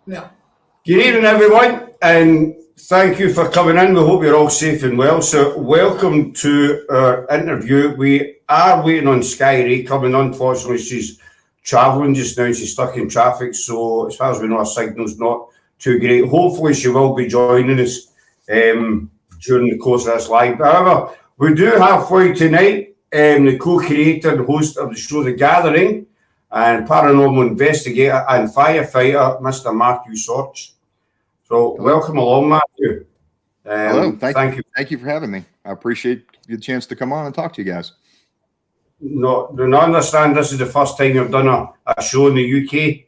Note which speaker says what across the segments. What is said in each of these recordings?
Speaker 1: Yeah.
Speaker 2: Good evening, everyone, and thank you for coming in. We hope you're all safe and well. So, welcome to our interview. We are waiting on Sky Raye coming. Unfortunately, she's travelling just now. She's stuck in traffic, so as far as we know, our signal's not too great. Hopefully, she will be joining us during the course of this live. However, we do have for you tonight the co-creator and host of the show, The Gathering, and paranormal investigator and firefighter, Mr. Matthew Sorge. So,
Speaker 3: Hello.
Speaker 2: welcome along, Matthew.
Speaker 3: Hello.
Speaker 2: Thank you.
Speaker 3: Thank you for having me. I appreciate the chance to come on and talk to you guys.
Speaker 2: No, do not understand this is the first time you've done a show in the UK.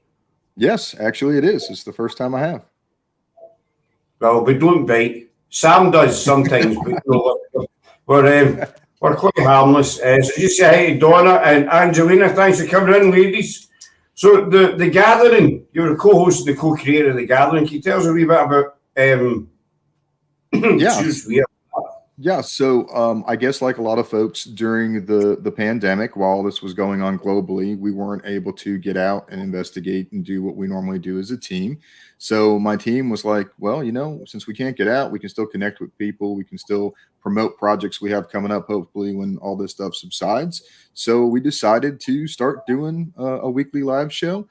Speaker 3: Yes, actually, it is. It's the first time I have.
Speaker 2: Well, we don't bite. Sam does sometimes, but no, we're quite harmless. So just say hi to Donna and Angelina. Thanks for coming in, ladies. So the Gathering, you're a co-host and the co-creator of The Gathering. Can you tell us a wee bit about
Speaker 3: Yeah, so I guess like a lot of folks during the pandemic, while this was going on globally, we weren't able to get out and investigate and do what we normally do as a team. So my team was like, well, since we can't get out, we can still connect with people. We can still promote projects we have coming up, hopefully when all this stuff subsides. So we decided to start doing a weekly live show.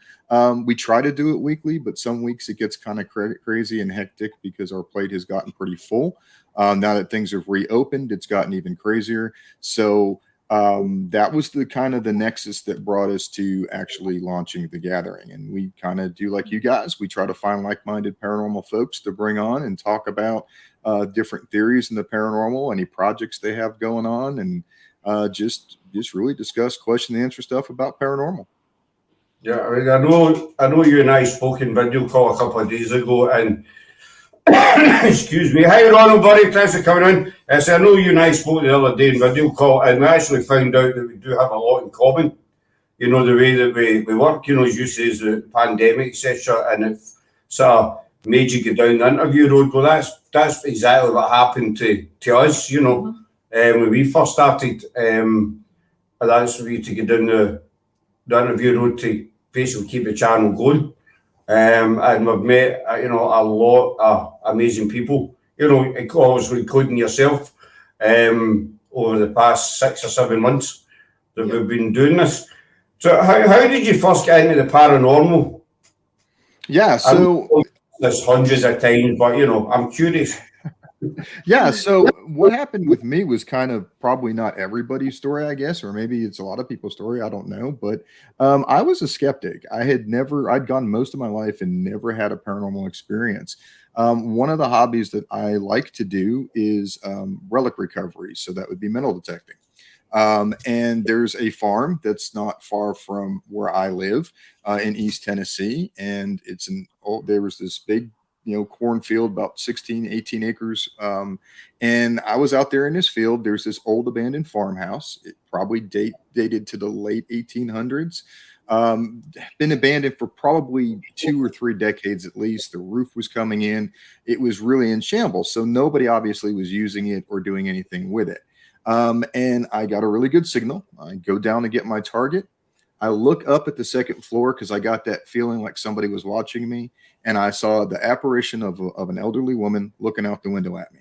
Speaker 3: We try to do it weekly, but some weeks it gets kind of crazy and hectic because our plate has gotten pretty full. Now that things have reopened, it's gotten even crazier. So that was the kind of the nexus that brought us to actually launching The Gathering. And we kind of do like you guys. We try to find like-minded paranormal folks to bring on and talk about different theories in the paranormal, any projects they have going on, and just really discuss question and answer stuff about paranormal.
Speaker 2: Yeah, I know you and I spoke in video call a couple of days ago, and excuse me. Hi, Ronald, buddy. Thanks for coming in. So I know you and I spoke the other day in video call, and we actually found out that we do have a lot in common. The way that we work, as you say, is the pandemic, etc. And it sort of made you get down the interview road. Well, that's exactly what happened to us, when we first started. That's for you to get down the interview road to basically keep the channel going. And we've met, a lot of amazing people, obviously including yourself, over the past 6 or 7 months that we've been doing this. So how did you first get into the paranormal?
Speaker 3: Yeah, so
Speaker 2: there's hundreds of times, but I'm curious.
Speaker 3: Yeah, so what happened with me was kind of probably not everybody's story, I guess, or maybe it's a lot of people's story. I don't know, but I was a skeptic. I'd gone most of my life and never had a paranormal experience. One of the hobbies that I like to do is relic recovery. So that would be metal detecting. And there's a farm that's not far from where I live in East Tennessee. And there was this big cornfield, about 16, 18 acres. And I was out there in this field. There's this old abandoned farmhouse. It probably dated to the late 1800s. Been abandoned for probably 2 or 3 decades at least. The roof was coming in. It was really in shambles. So nobody obviously was using it or doing anything with it. And I got a really good signal. I go down to get my target. I look up at the second floor because I got that feeling like somebody was watching me. And I saw the apparition of an elderly woman looking out the window at me.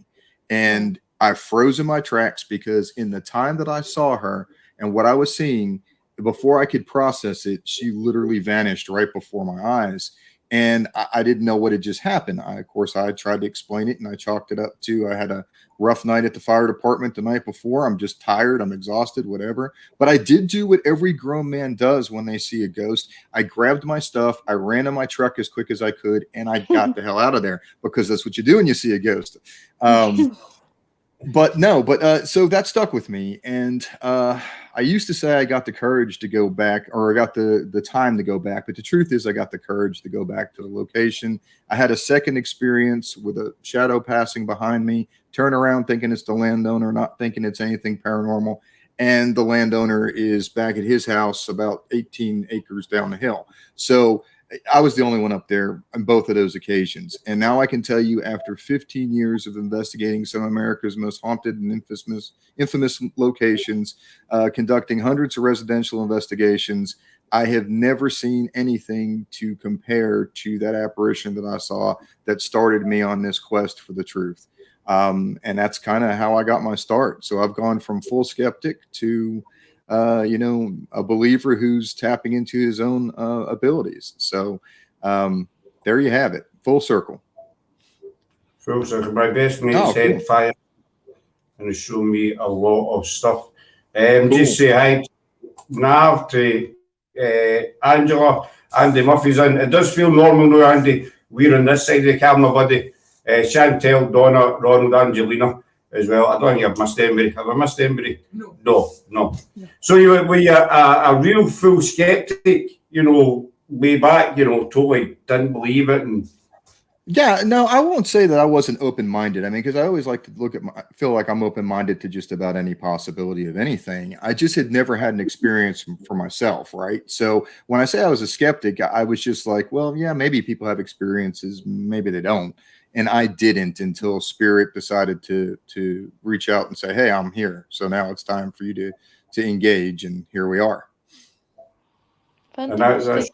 Speaker 3: And I froze in my tracks because in the time that I saw her and what I was seeing, before I could process it, she literally vanished right before my eyes. And I didn't know what had just happened. Of course, I tried to explain it and I chalked it up to I had a rough night at the fire department the night before. I'm just tired. I'm exhausted, whatever. But I did do what every grown man does when they see a ghost. I grabbed my stuff. I ran in my truck as quick as I could. And I got the hell out of there because that's what you do when you see a ghost. So that stuck with me. And I used to say I got the courage to go back, or I got the time to go back. But the truth is I got the courage to go back to the location. I had a second experience with a shadow passing behind me, turn around thinking it's the landowner, not thinking it's anything paranormal. And the landowner is back at his house about 18 acres down the hill. So I was the only one up there on both of those occasions. And now I can tell you, after 15 years of investigating some of America's most haunted and infamous locations, conducting hundreds of residential investigations, I have never seen anything to compare to that apparition that I saw that started me on this quest for the truth. And that's kind of how I got my start. So I've gone from full skeptic to, a believer who's tapping into his own abilities. So there you have it, full circle.
Speaker 2: Full circle. My best mate's
Speaker 3: Cool.
Speaker 2: head fire and he showed me a lot of stuff.
Speaker 3: Cool.
Speaker 2: Just say hi Nav to Angela. Andy Murphy's in. It does feel normal now, Andy. We're on this side of the camera, buddy. Chantel, Donna, Ronald, Angelina as well. I don't think I've missed anybody. Have I missed anybody? No. So were you a real full skeptic, way back, totally didn't believe it? And
Speaker 3: yeah, no, I won't say that I wasn't open-minded. I mean, because I always like to feel like I'm open-minded to just about any possibility of anything. I just had never had an experience for myself, right? So when I say I was a skeptic, I was just like, well, yeah, maybe people have experiences, maybe they don't. And I didn't until Spirit decided to reach out and say, hey, I'm here. So now it's time for you to engage, and here we are.
Speaker 2: Fantastic.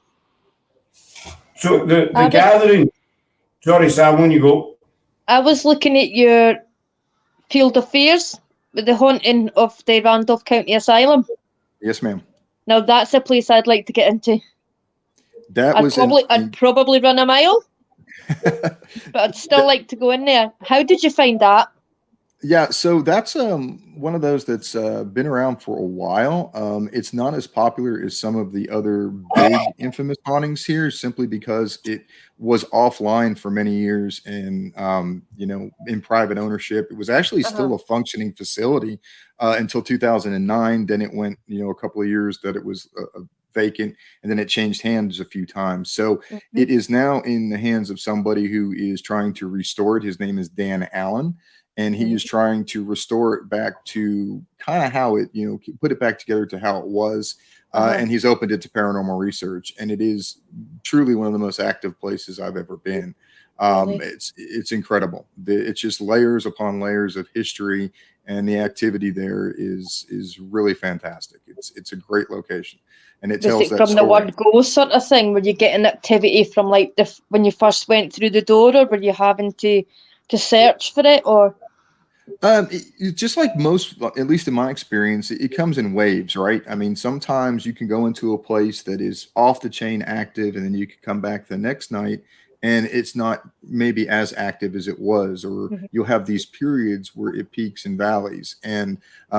Speaker 2: So the gathering. Sorry, Sam, when you go.
Speaker 1: I was looking at your field of fears with the haunting of the Randolph County Asylum.
Speaker 3: Yes, ma'am.
Speaker 1: Now that's a place I'd like to get into. I'd probably run a mile, but I'd still like to go in there. How did you find that?
Speaker 3: Yeah, so that's one of those that's been around for a while. It's not as popular as some of the other big infamous hauntings here, simply because it was offline for many years and in private ownership. It was actually still a functioning facility until 2009. Then it went a couple of years that it was vacant, and then it changed hands a few times. So it is now in the hands of somebody who is trying to restore it. His name is Dan Allen. And he is trying to restore it back to kind of how it, put it back together to how it was. And he's opened it to paranormal research. And it is truly one of the most active places I've ever been. It's incredible. It's just layers upon layers of history. And the activity there is really fantastic. It's a great location. And it tells that
Speaker 1: from
Speaker 3: story.
Speaker 1: The word go sort of thing? Were you getting activity from like when you first went through the door, or were you having to search for it, or?
Speaker 3: Just like most, at least in my experience, it comes in waves, right? I mean, sometimes you can go into a place that is off the chain active, and then you can come back the next night and it's not maybe as active as it was, or you'll have these periods where it peaks and valleys, and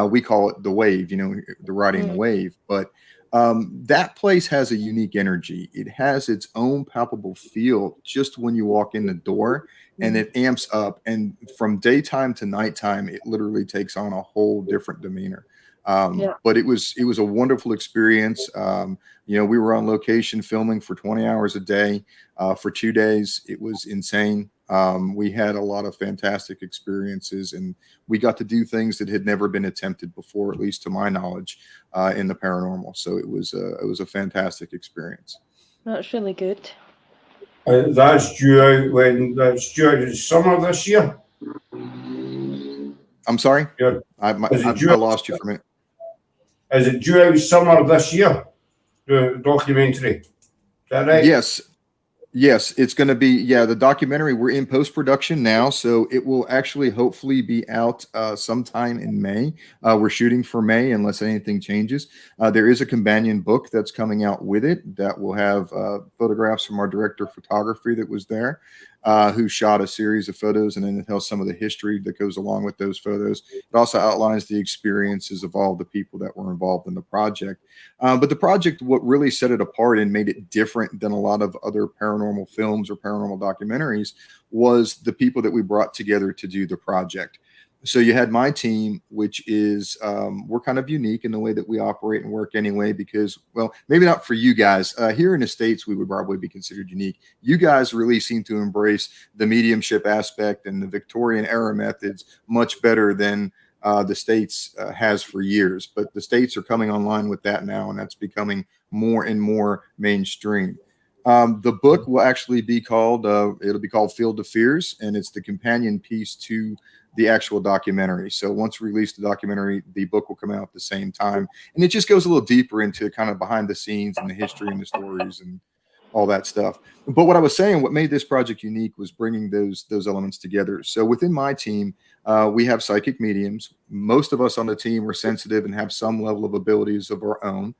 Speaker 3: we call it the wave, the riding the wave. But that place has a unique energy. It has its own palpable feel just when you walk in the door, and it amps up. And from daytime to nighttime, it literally takes on a whole different demeanor. But it was a wonderful experience. We were on location filming for 20 hours a day for 2 days. It was insane. We had a lot of fantastic experiences, and we got to do things that had never been attempted before, at least to my knowledge, in the paranormal. So it was a fantastic experience.
Speaker 1: That's really good.
Speaker 2: That's due out in summer this year.
Speaker 3: I'm sorry? I lost you for a minute.
Speaker 2: Is it due out summer this year, the documentary? Is that right?
Speaker 3: Yes, it's going to be, the documentary. We're in post-production now, so it will actually hopefully be out sometime in May. We're shooting for May unless anything changes. There is a companion book that's coming out with it that will have photographs from our director of photography that was there, who shot a series of photos, and then it tells some of the history that goes along with those photos. It also outlines the experiences of all the people that were involved in the project. But the project, what really set it apart and made it different than a lot of other paranormal films or paranormal documentaries, was the people that we brought together to do the project. So you had my team, which is, we're kind of unique in the way that we operate and work anyway, because, well, maybe not for you guys. Here in the States, we would probably be considered unique. You guys really seem to embrace the mediumship aspect and the Victorian era methods much better than the States has for years. But the States are coming online with that now, and that's becoming more and more mainstream. The book will actually be called, it'll be called Field of Fears, and it's the companion piece to the actual documentary. So once we release the documentary, the book will come out at the same time. And it just goes a little deeper into kind of behind the scenes and the history and the stories and all that stuff. But what I was saying, what made this project unique was bringing those elements together. So within my team, we have psychic mediums. Most of us on the team are sensitive and have some level of abilities of our own.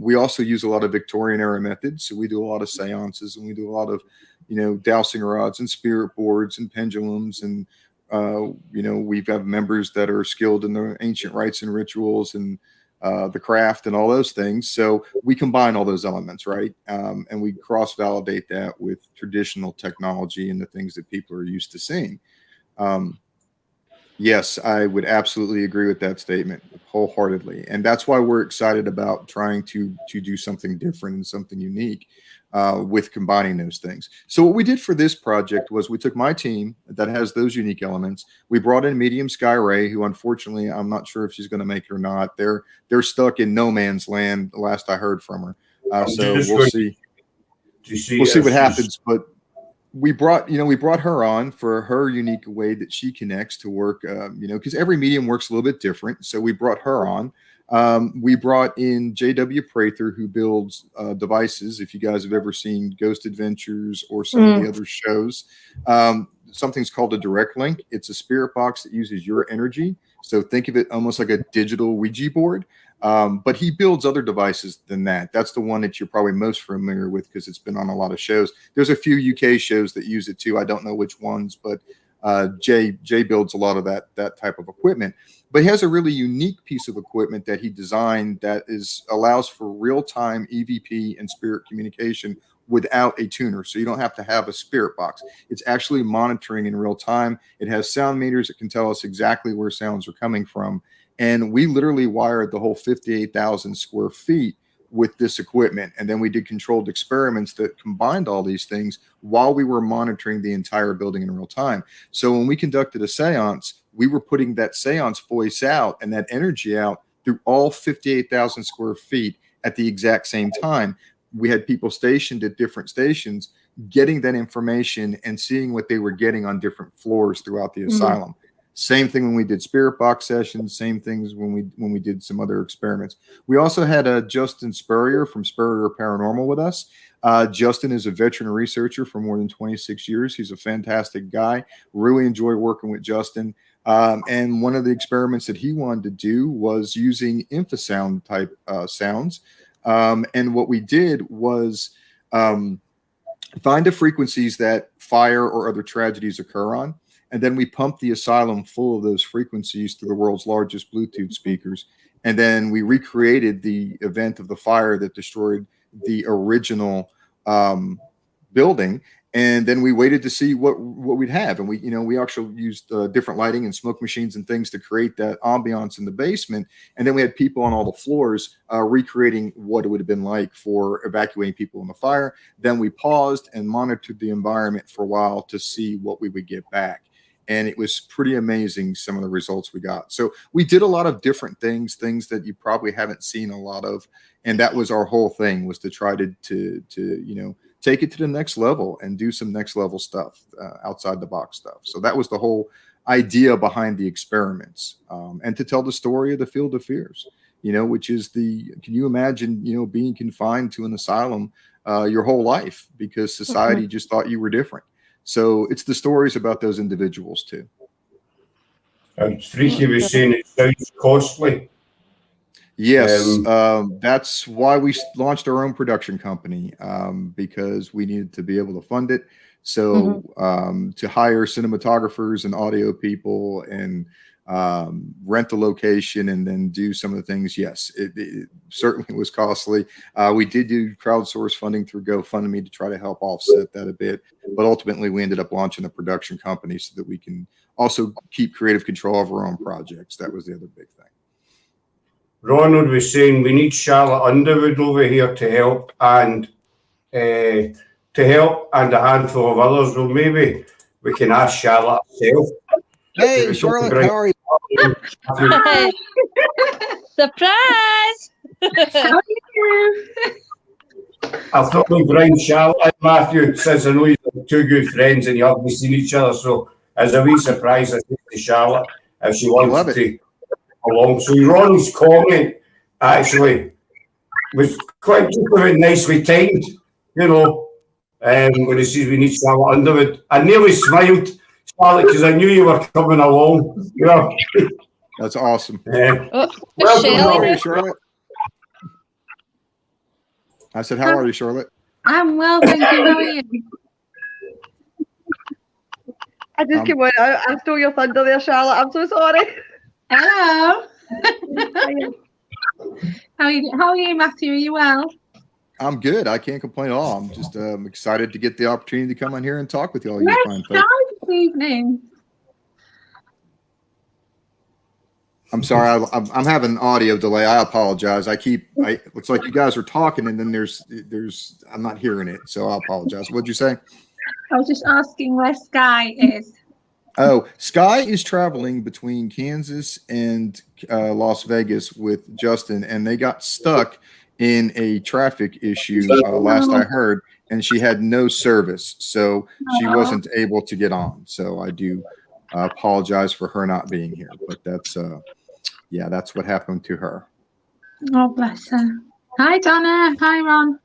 Speaker 3: We also use a lot of Victorian era methods. So we do a lot of seances, and we do a lot of, dowsing rods and spirit boards and pendulums. And, we've got members that are skilled in the ancient rites and rituals and the craft and all those things. So we combine all those elements, right? And we cross-validate that with traditional technology and the things that people are used to seeing. Yes, I would absolutely agree with that statement wholeheartedly. And that's why we're excited about trying to do something different and something unique with combining those things. So what we did for this project was we took my team that has those unique elements. We brought in medium Sky Raye, who unfortunately, I'm not sure if she's going to make it or not. They're stuck in no man's land, the last I heard from her. So we'll see. We'll see what happens. But we brought her on for her unique way that she connects to work, because every medium works a little bit different. So we brought her on. We brought in J.W. Prather, who builds devices. If you guys have ever seen Ghost Adventures or some of the other shows, something's called a direct link. It's a spirit box that uses your energy. So think of it almost like a digital Ouija board. But he builds other devices than that. That's the one that you're probably most familiar with because it's been on a lot of shows. There's a few UK shows that use it too. I don't know which ones, but Jay builds a lot of that type of equipment. But he has a really unique piece of equipment that he designed that allows for real-time EVP and spirit communication without a tuner. So you don't have to have a spirit box. It's actually monitoring in real time. It has sound meters that can tell us exactly where sounds are coming from. And we literally wired the whole 58,000 square feet with this equipment. And then we did controlled experiments that combined all these things while we were monitoring the entire building in real time. So when we conducted a seance, we were putting that seance voice out and that energy out through all 58,000 square feet at the exact same time. We had people stationed at different stations getting that information and seeing what they were getting on different floors throughout the asylum. Same thing when we did spirit box sessions, same things when we did some other experiments. We also had Justin Spurrier from Spurrier Paranormal with us. Justin is a veteran researcher for more than 26 years. He's a fantastic guy. Really enjoy working with Justin. And one of the experiments that he wanted to do was using infrasound type sounds. And what we did was find the frequencies that fire or other tragedies occur on. And then we pumped the asylum full of those frequencies through the world's largest Bluetooth speakers. And then we recreated the event of the fire that destroyed the original building. And then we waited to see what we'd have. And we actually used different lighting and smoke machines and things to create that ambiance in the basement. And then we had people on all the floors recreating what it would have been like for evacuating people in the fire. Then we paused and monitored the environment for a while to see what we would get back. And it was pretty amazing, some of the results we got. So we did a lot of different things that you probably haven't seen a lot of. And that was our whole thing, was to try to take it to the next level and do some next level stuff, outside the box stuff. So that was the whole idea behind the experiments, and to tell the story of the Field of Fears, which is can you imagine, being confined to an asylum your whole life because society just thought you were different. So it's the stories about those individuals too.
Speaker 2: And Freaky was saying it sounds costly.
Speaker 3: Yes, that's why we launched our own production company, because we needed to be able to fund it. So to hire cinematographers and audio people and rent the location and then do some of the things. Yes, it certainly was costly. We did do crowdsource funding through GoFundMe to try to help offset that a bit. But ultimately, we ended up launching a production company so that we can also keep creative control of our own projects. That was the other big thing.
Speaker 2: Ronald was saying we need Charlotte Underwood over here to help and a handful of others. Well, maybe we can ask Charlotte herself.
Speaker 4: Hey, Charlotte, how are you?
Speaker 1: Surprise!
Speaker 5: How are you?
Speaker 2: I've probably bring Charlotte and Matthew, since I know you're two good friends and you haven't seen each other. So, as a wee surprise, I think to Charlotte if she wanted to come along. So, Ron's comment actually was quite just a bit nicely timed, you know, when he says we need Charlotte Underwood. I nearly smiled, Charlotte, because I knew you were coming along. You know?
Speaker 3: That's awesome.
Speaker 1: Shelley,
Speaker 3: Charlotte. I said, how are you, Charlotte?
Speaker 5: I'm well, thank you. How are you?
Speaker 6: I just came on. I stole your thunder there, Charlotte. I'm so sorry.
Speaker 5: Hello. How are you, Matthew? Are you well?
Speaker 3: I'm good. I can't complain at all. I'm just excited to get the opportunity to come on here and talk with you all. You
Speaker 5: Where's
Speaker 3: fine
Speaker 5: Sky
Speaker 3: folks.
Speaker 5: this evening?
Speaker 3: I'm sorry. I'm having an audio delay. I apologize. Looks like you guys are talking, and then there's I'm not hearing it, so I apologize. What'd you say?
Speaker 5: I was just asking where Sky is.
Speaker 3: Oh, Sky is traveling between Kansas and Las Vegas with Justin, and they got stuck in a traffic issue last I heard, and she had no service, so she wasn't able to get on. So I do apologize for her not being here, but that's what happened to her.
Speaker 5: Oh, bless her. Hi, Donna. Hi, Ron.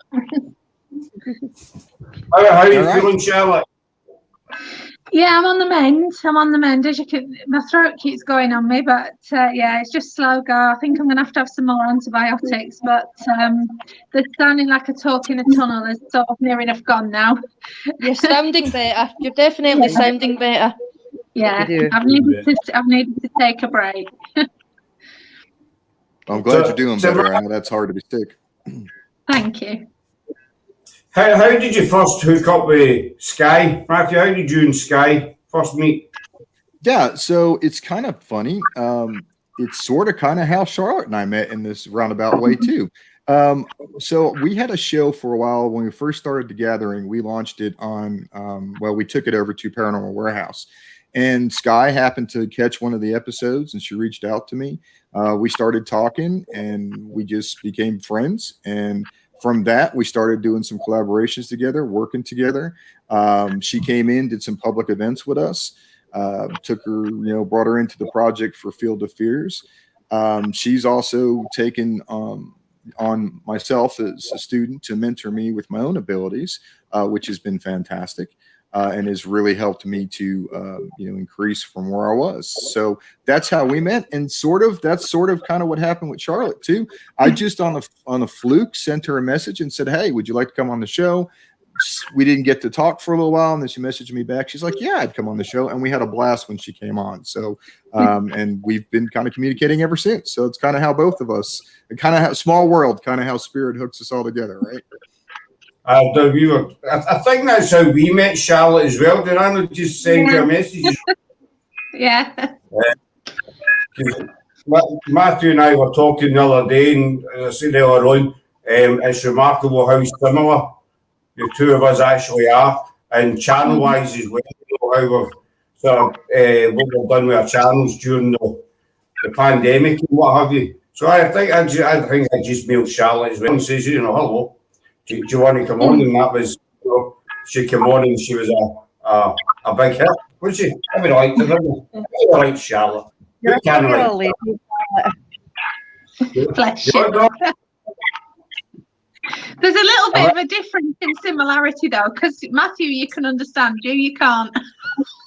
Speaker 2: How are you feeling, Charlotte?
Speaker 5: Yeah, I'm on the mend. As you can, my throat keeps going on me, but yeah, it's just slow go. I think I'm going to have some more antibiotics, but they're sounding like a talk in a tunnel. It's sort of near enough gone now.
Speaker 1: you're sounding better. You're definitely sounding better.
Speaker 5: Yeah, I've needed to take a break.
Speaker 3: I'm glad you're doing better. I know that's hard to be sick.
Speaker 5: Thank you.
Speaker 2: How did you first hook up with Sky, Matthew? How did you and Sky first meet?
Speaker 3: Yeah, so it's kind of funny. It's sort of kind of how Charlotte and I met in this roundabout way too. So we had a show for a while when we first started the gathering. We launched it on, we took it over to Paranormal Warehouse. And Sky happened to catch one of the episodes, and she reached out to me. We started talking, and we just became friends. And from that, we started doing some collaborations together, working together. She came in, did some public events with us. Took her, brought her into the project for Field of Fears. She's also taken on myself as a student to mentor me with my own abilities, which has been fantastic. And has really helped me to, increase from where I was. So that's how we met, and that's kind of what happened with Charlotte too. I just on a fluke sent her a message and said, "Hey, would you like to come on the show?" We didn't get to talk for a little while, and then she messaged me back. She's like, "Yeah, I'd come on the show," and we had a blast when she came on. So, and we've been kind of communicating ever since. So it's kind of how both of us, kind of small world, kind of how spirit hooks us all together, right?
Speaker 2: I think that's how we met Charlotte as well. Did I not just send you a message?
Speaker 5: Yeah.
Speaker 2: Matthew and I were talking the other day, and I said earlier on, it's remarkable how similar the two of us actually are, and channel-wise as well. How we've what we've done with our channels during the pandemic and what have you. So I think I just mailed Charlotte as well and says, hello. Do you want to come on? And that was, she came on and she was a big hit. Was she? I would like to know. I like Charlotte.
Speaker 6: You're
Speaker 2: a
Speaker 6: lady, Charlotte.
Speaker 5: Bless you. There's a little bit of a difference in similarity though, because Matthew, you can understand, you can't.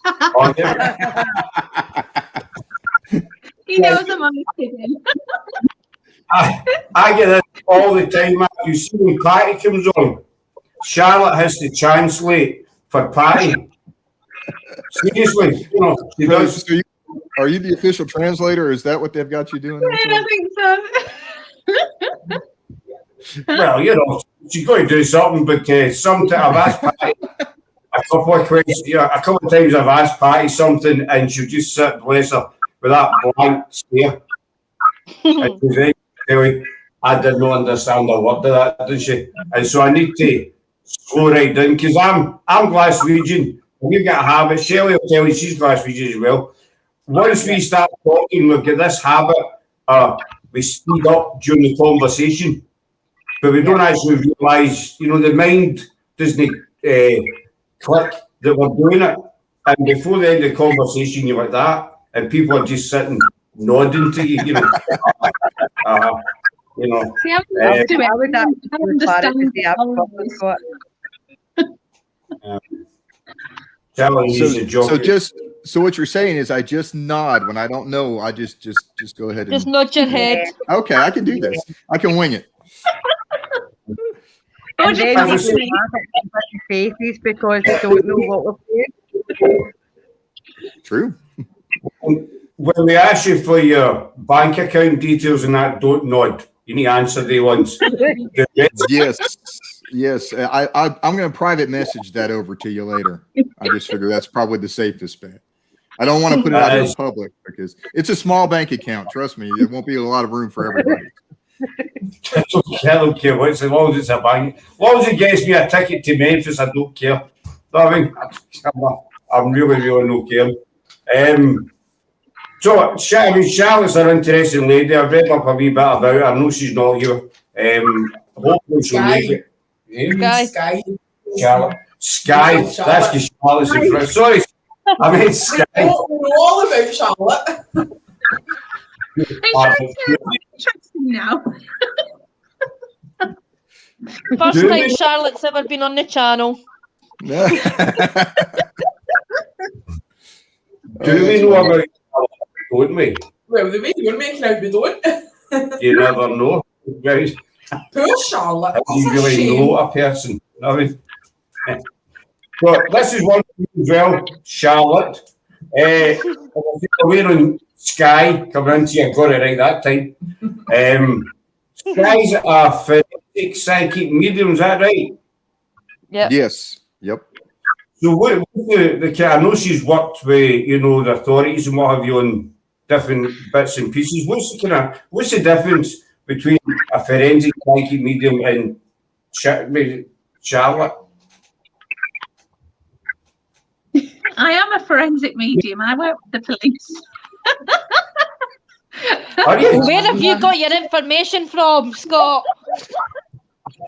Speaker 2: Oh, yeah.
Speaker 5: He knows I'm only kidding.
Speaker 2: I get it all the time. You see when Patti comes on, Charlotte has to translate for Patti. Seriously, she does.
Speaker 3: So are you the official translator? Is that what they've got you doing?
Speaker 5: I think so.
Speaker 2: Well, she's going to do something, but sometimes I've asked Patti a couple of questions. A couple of times I've asked Patti something, and she'll just sit, bless her, with that blank stare. And she's like, I did not understand a word of that, did she? And so I need to slow right down, because I'm Glaswegian. We've got a habit. Shelley will tell you she's Glaswegian as well. Once we start talking, we've got this habit. We speed up during the conversation. but we don't actually realise, you know, the mind doesn't click that we're doing it. And before the end of the conversation, you're like that, and people are just sitting nodding to you, you know. You know.
Speaker 5: See, I would understand.
Speaker 3: So what you're saying is I just nod when I don't know. I just go ahead and
Speaker 1: just nod your head.
Speaker 3: Okay, I can do this. I can wing it.
Speaker 6: And then we laugh at faces because they don't know what we're doing.
Speaker 3: True.
Speaker 2: When we ask you for your bank account details and that, don't nod. You need to answer the ones.
Speaker 3: Yes. I'm going to private message that over to you later. I just figure that's probably the safest bet. I don't want to put it out in public because it's a small bank account. Trust me, there won't be a lot of room for everybody.
Speaker 2: I don't care what, as long as it's a bank. As long as it gets me a ticket to Memphis, I don't care. I mean, I'm really no care. So, Charlotte's an interesting lady. I've read up a wee bit about her. I know she's not here. Hopefully she'll make it.
Speaker 1: Sky.
Speaker 2: Charlotte. Sky. That's because Charlotte's in front. Sorry, I meant Sky.
Speaker 7: I don't know all about Charlotte.
Speaker 5: Interesting now.
Speaker 1: First time Charlotte's ever been on the channel.
Speaker 2: Do we know about Charlotte, don't we?
Speaker 7: Well, the way you're making out, we don't.
Speaker 2: You never know. Right?
Speaker 7: Poor Charlotte.
Speaker 2: How do you really know a person? I mean, well, this is one thing as well, Charlotte. We're on Sky coming into you. I got it right that time. Sky's a forensic psychic medium, is that right?
Speaker 1: Yeah.
Speaker 3: Yes. Yep.
Speaker 2: So what's the I know she's worked with, you know, the authorities and what have you on different bits and pieces. What's the difference between a forensic psychic medium and Charlotte?
Speaker 5: I am a forensic medium. I work with the police.
Speaker 2: Are you?
Speaker 1: Where have you got your information from, Scott?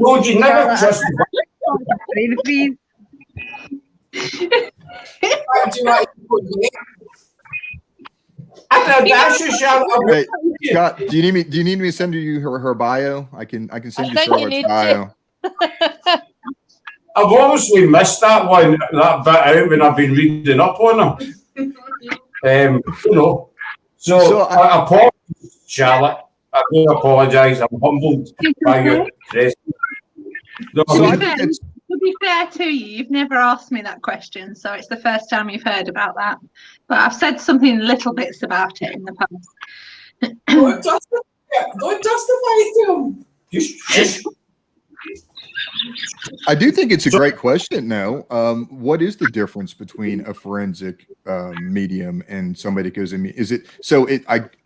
Speaker 2: No, you never trust
Speaker 6: Please.
Speaker 3: Hey, Scott, do you need me to send you her bio? I can send you Charlotte's bio.
Speaker 2: I've obviously missed that bit out when I've been reading up on her. You know. So I apologize, Charlotte. I do apologise. I'm humbled by your presence. No,
Speaker 5: to be fair to you, you've never asked me that question, so it's the first time you've heard about that. But I've said something little bits about it in the past.
Speaker 7: Don't justify it to him.
Speaker 2: Just
Speaker 3: I do think it's a great question now. What is the difference between a forensic medium and somebody that goes in? Is it so?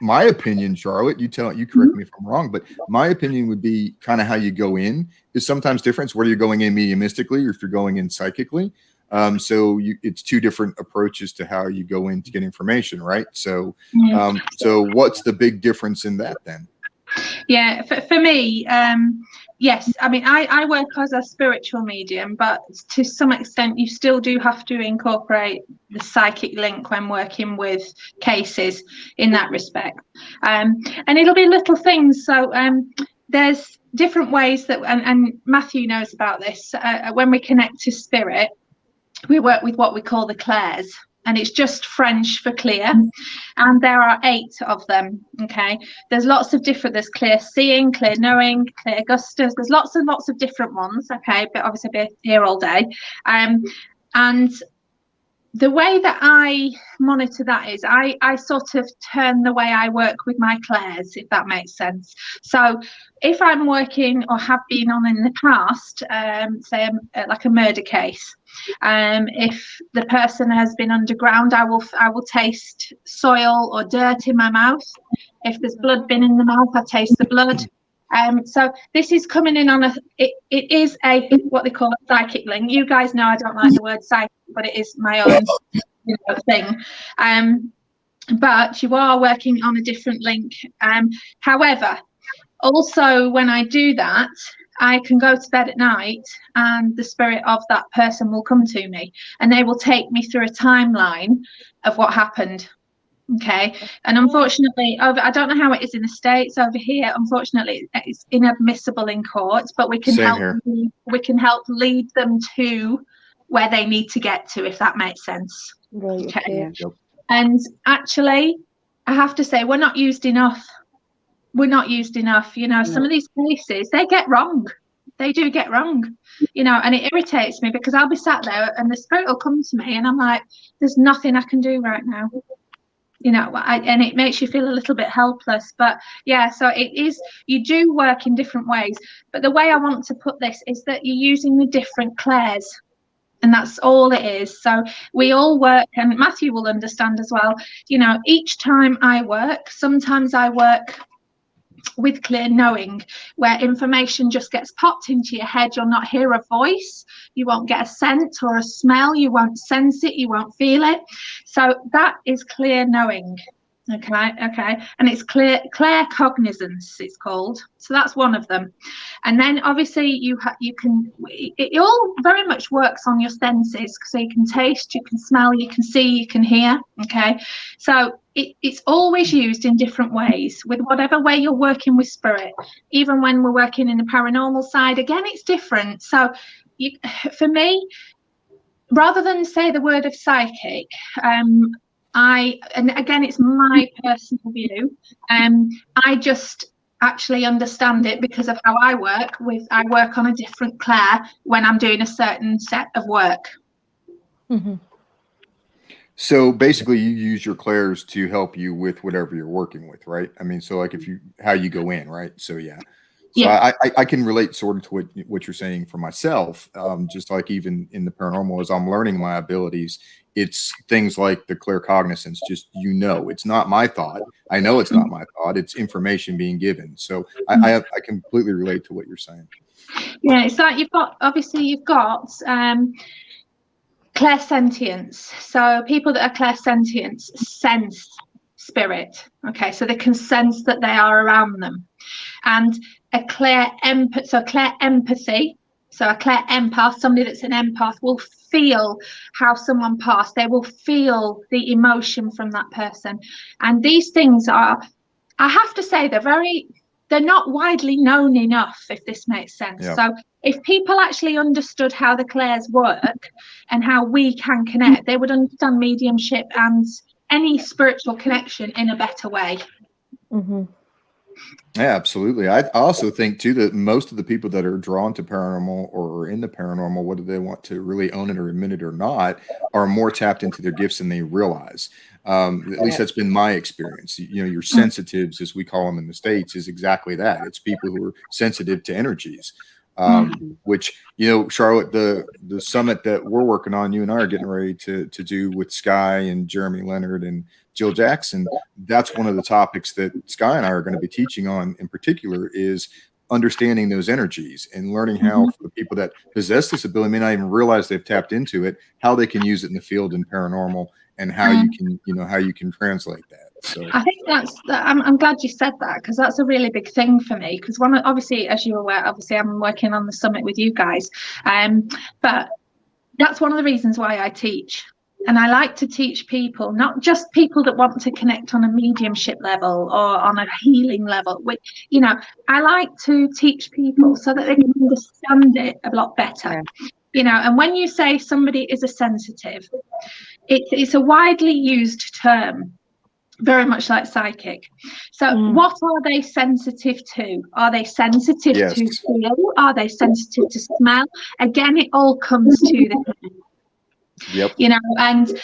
Speaker 3: My opinion, Charlotte, you correct me if I'm wrong, but my opinion would be kind of how you go in is sometimes different. Whether you're going in mediumistically or if you're going in psychically. It's two different approaches to how you go in to get information, right? So what's the big difference in that then?
Speaker 5: Yeah, for me, yes. I mean, I work as a spiritual medium, but to some extent, you still do have to incorporate the psychic link when working with cases in that respect. And it'll be little things. So there's different ways that, and Matthew knows about this, when we connect to spirit, we work with what we call the clairs. And it's just French for clear, and there are 8 of them. Okay, there's lots of different. There's clear seeing, clear knowing, clear gustus. There's lots and lots of different ones. Okay, but obviously I'll be here all day. And the way that I monitor that is I sort of turn the way I work with my clairs, if that makes sense. So if I'm working or have been on in the past, say like a murder case, if the person has been underground, I will taste soil or dirt in my mouth. If there's blood been in the mouth, I taste the blood. So this is coming in on it is a what they call a psychic link. You guys know I don't like the word psychic, but it is my own thing. But you are working on a different link. However, also when I do that, I can go to bed at night and the spirit of that person will come to me and they will take me through a timeline of what happened. Okay, and unfortunately, I don't know how it is in the States. Over here, unfortunately, it's inadmissible in court, but we can help lead them to where they need to get to, if that makes sense.
Speaker 1: Right. Okay.
Speaker 3: Yep.
Speaker 5: And actually, I have to say, we're not used enough. You know, some of these cases, they get wrong. They do get wrong, you know, and it irritates me because I'll be sat there and the spirit will come to me and I'm like, there's nothing I can do right now. You know, and it makes you feel a little bit helpless. But yeah, so it is, you do work in different ways. But the way I want to put this is that you're using the different clairs. And that's all it is. So we all work, and Matthew will understand as well. You know, each time I work, sometimes I work with clear knowing, where information just gets popped into your head. You'll not hear a voice, you won't get a scent or a smell, you won't sense it, you won't feel it. So that is clear knowing. Okay, and it's clear cognizance, it's called. So that's one of them. And then obviously you can, it all very much works on your senses. So you can taste, you can smell, you can see, you can hear. Okay, so it's always used in different ways with whatever way you're working with spirit. Even when we're working in the paranormal side, again, it's different. So for me, rather than say the word of psychic, and again, it's my personal view, I just actually understand it because of how I work on a different clair when I'm doing a certain set of work.
Speaker 1: Mm-hmm.
Speaker 3: So basically you use your clairs to help you with whatever you're working with, right? I mean, so like how you go in, right? So yeah. So yeah. I can relate sort of to what you're saying for myself. Just like even in the paranormal, as I'm learning my abilities, it's things like the claircognizance. Just, you know, it's not my thought. I know it's not my thought. It's information being given. So I completely relate to what you're saying.
Speaker 5: Yeah, it's like you've got clairsentience. So people that are clairsentient sense spirit. Okay, so they can sense that they are around them. And a clair empathy. So a clair empath, somebody that's an empath, will feel how someone passed. They will feel the emotion from that person. And these things are, I have to say, they're not widely known enough, if this makes sense. Yeah. So if people actually understood how the clairs work and how we can connect, they would understand mediumship and any spiritual connection in a better way.
Speaker 1: Mm-hmm.
Speaker 3: Yeah, absolutely. I also think too that most of the people that are drawn to paranormal or are in the paranormal, whether they want to really own it or admit it or not, are more tapped into their gifts than they realize. At least that's been my experience. You know, your sensitives, as we call them in the States, is exactly that. It's people who are sensitive to energies. Which, you know, Charlotte, the summit that we're working on, you and I are getting ready to do with Sky and Jeremy Leonard and Jill Jackson, that's one of the topics that Sky and I are going to be teaching on in particular, is understanding those energies and learning how for the people that possess this ability may not even realize they've tapped into it, how they can use it in the field in paranormal, and how you can, you know, how you can translate that. So
Speaker 5: I think I'm glad you said that, because that's a really big thing for me, because obviously, as you're aware, obviously I'm working on the summit with you guys, but that's one of the reasons why I teach. And I like to teach people, not just people that want to connect on a mediumship level or on a healing level. Which, you know, I like to teach people so that they can understand it a lot better. You know, and when you say somebody is a sensitive, it's a widely used term, very much like psychic. So what are they sensitive to? Are they sensitive to feel? Are they sensitive to smell? Again, it all comes to the you know, and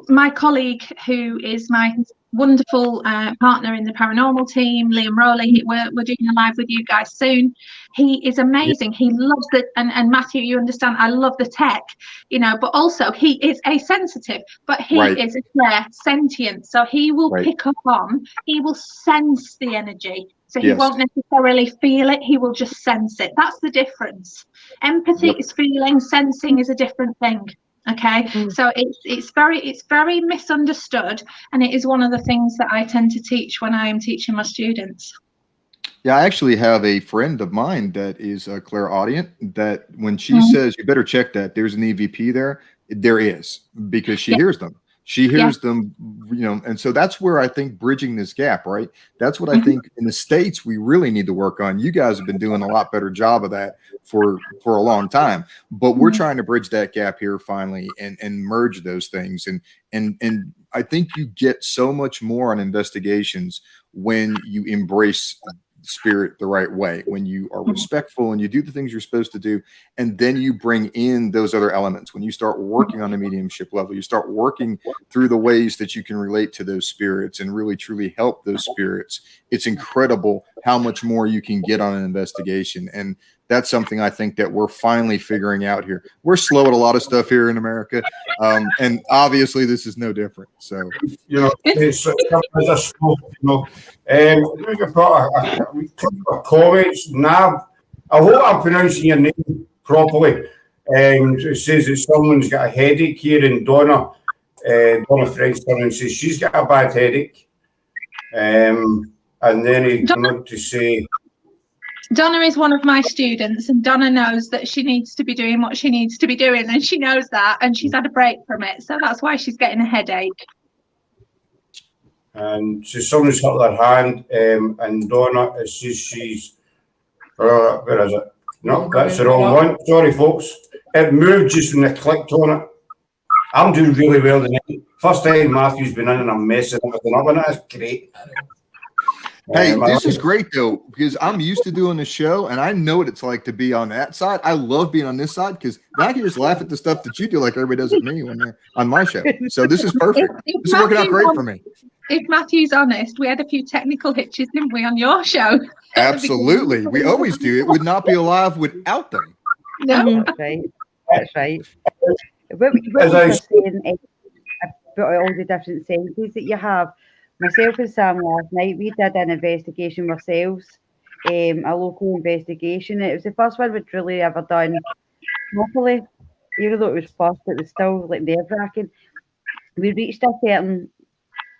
Speaker 5: my colleague, who is my wonderful partner in the paranormal team, Liam Rowley, we're doing a live with you guys soon. He is amazing. He loves it. And Matthew, you understand, I love the tech, you know, but also he is a sensitive, but he is a clairsentient. So he will pick up on, he will sense the energy. So he won't necessarily feel it, he will just sense it. That's the difference. Empathy is feeling, sensing is a different thing. Okay, so it's very misunderstood, and it is one of the things that I tend to teach when I am teaching my students.
Speaker 3: Yeah, I actually have a friend of mine that is a clairaudient that when she says, you better check that, there's an EVP there is, because she hears them. She hears them, and so that's where I think bridging this gap, right? That's what I think in the States we really need to work on. You guys have been doing a lot better job of that for a long time, but we're trying to bridge that gap here finally and merge those things. And I think you get so much more on investigations when you embrace spirit the right way, when you are respectful and you do the things you're supposed to do, and then you bring in those other elements. When you start working on the mediumship level, you start working through the ways that you can relate to those spirits and really truly help those spirits. It's incredible how much more you can get on an investigation, and that's something I think that we're finally figuring out here. We're slow at a lot of stuff here in America, and obviously this is no different. So
Speaker 2: it's as a smoke, we can put a couple of comments. Nav, I hope I'm pronouncing your name properly. It says that someone's got a headache here, and Donna French says she's got a bad headache. And then he came up to say,
Speaker 5: Donna is one of my students, and Donna knows that she needs to be doing what she needs to be doing, and she knows that, and she's had a break from it, so that's why she's getting a headache.
Speaker 2: and so someone's hit their hand, and Donna, it says she's, where is it? No, that's the wrong one. Sorry, folks. It moved just when I clicked on it. I'm doing really well tonight. First time Matthew's been in and I'm messing everything up, and that's great.
Speaker 3: Hey, this is great though, because I'm used to doing the show and I know what it's like to be on that side. I love being on this side because now I can just laugh at the stuff that you do like everybody does at me when they're on my show. So this is perfect. This is working out great for me.
Speaker 5: If Matthew's honest, we had a few technical hitches, didn't we, on your show?
Speaker 3: Absolutely. We always do. It would not be alive without them.
Speaker 5: No.
Speaker 6: That's right. That's right. What you're saying about all the different senses that you have. Myself and Sam last night, we did an investigation ourselves, a local investigation. It was the first one we'd really ever done properly. Even though it was first, it was still like nerve-wracking. We reached a certain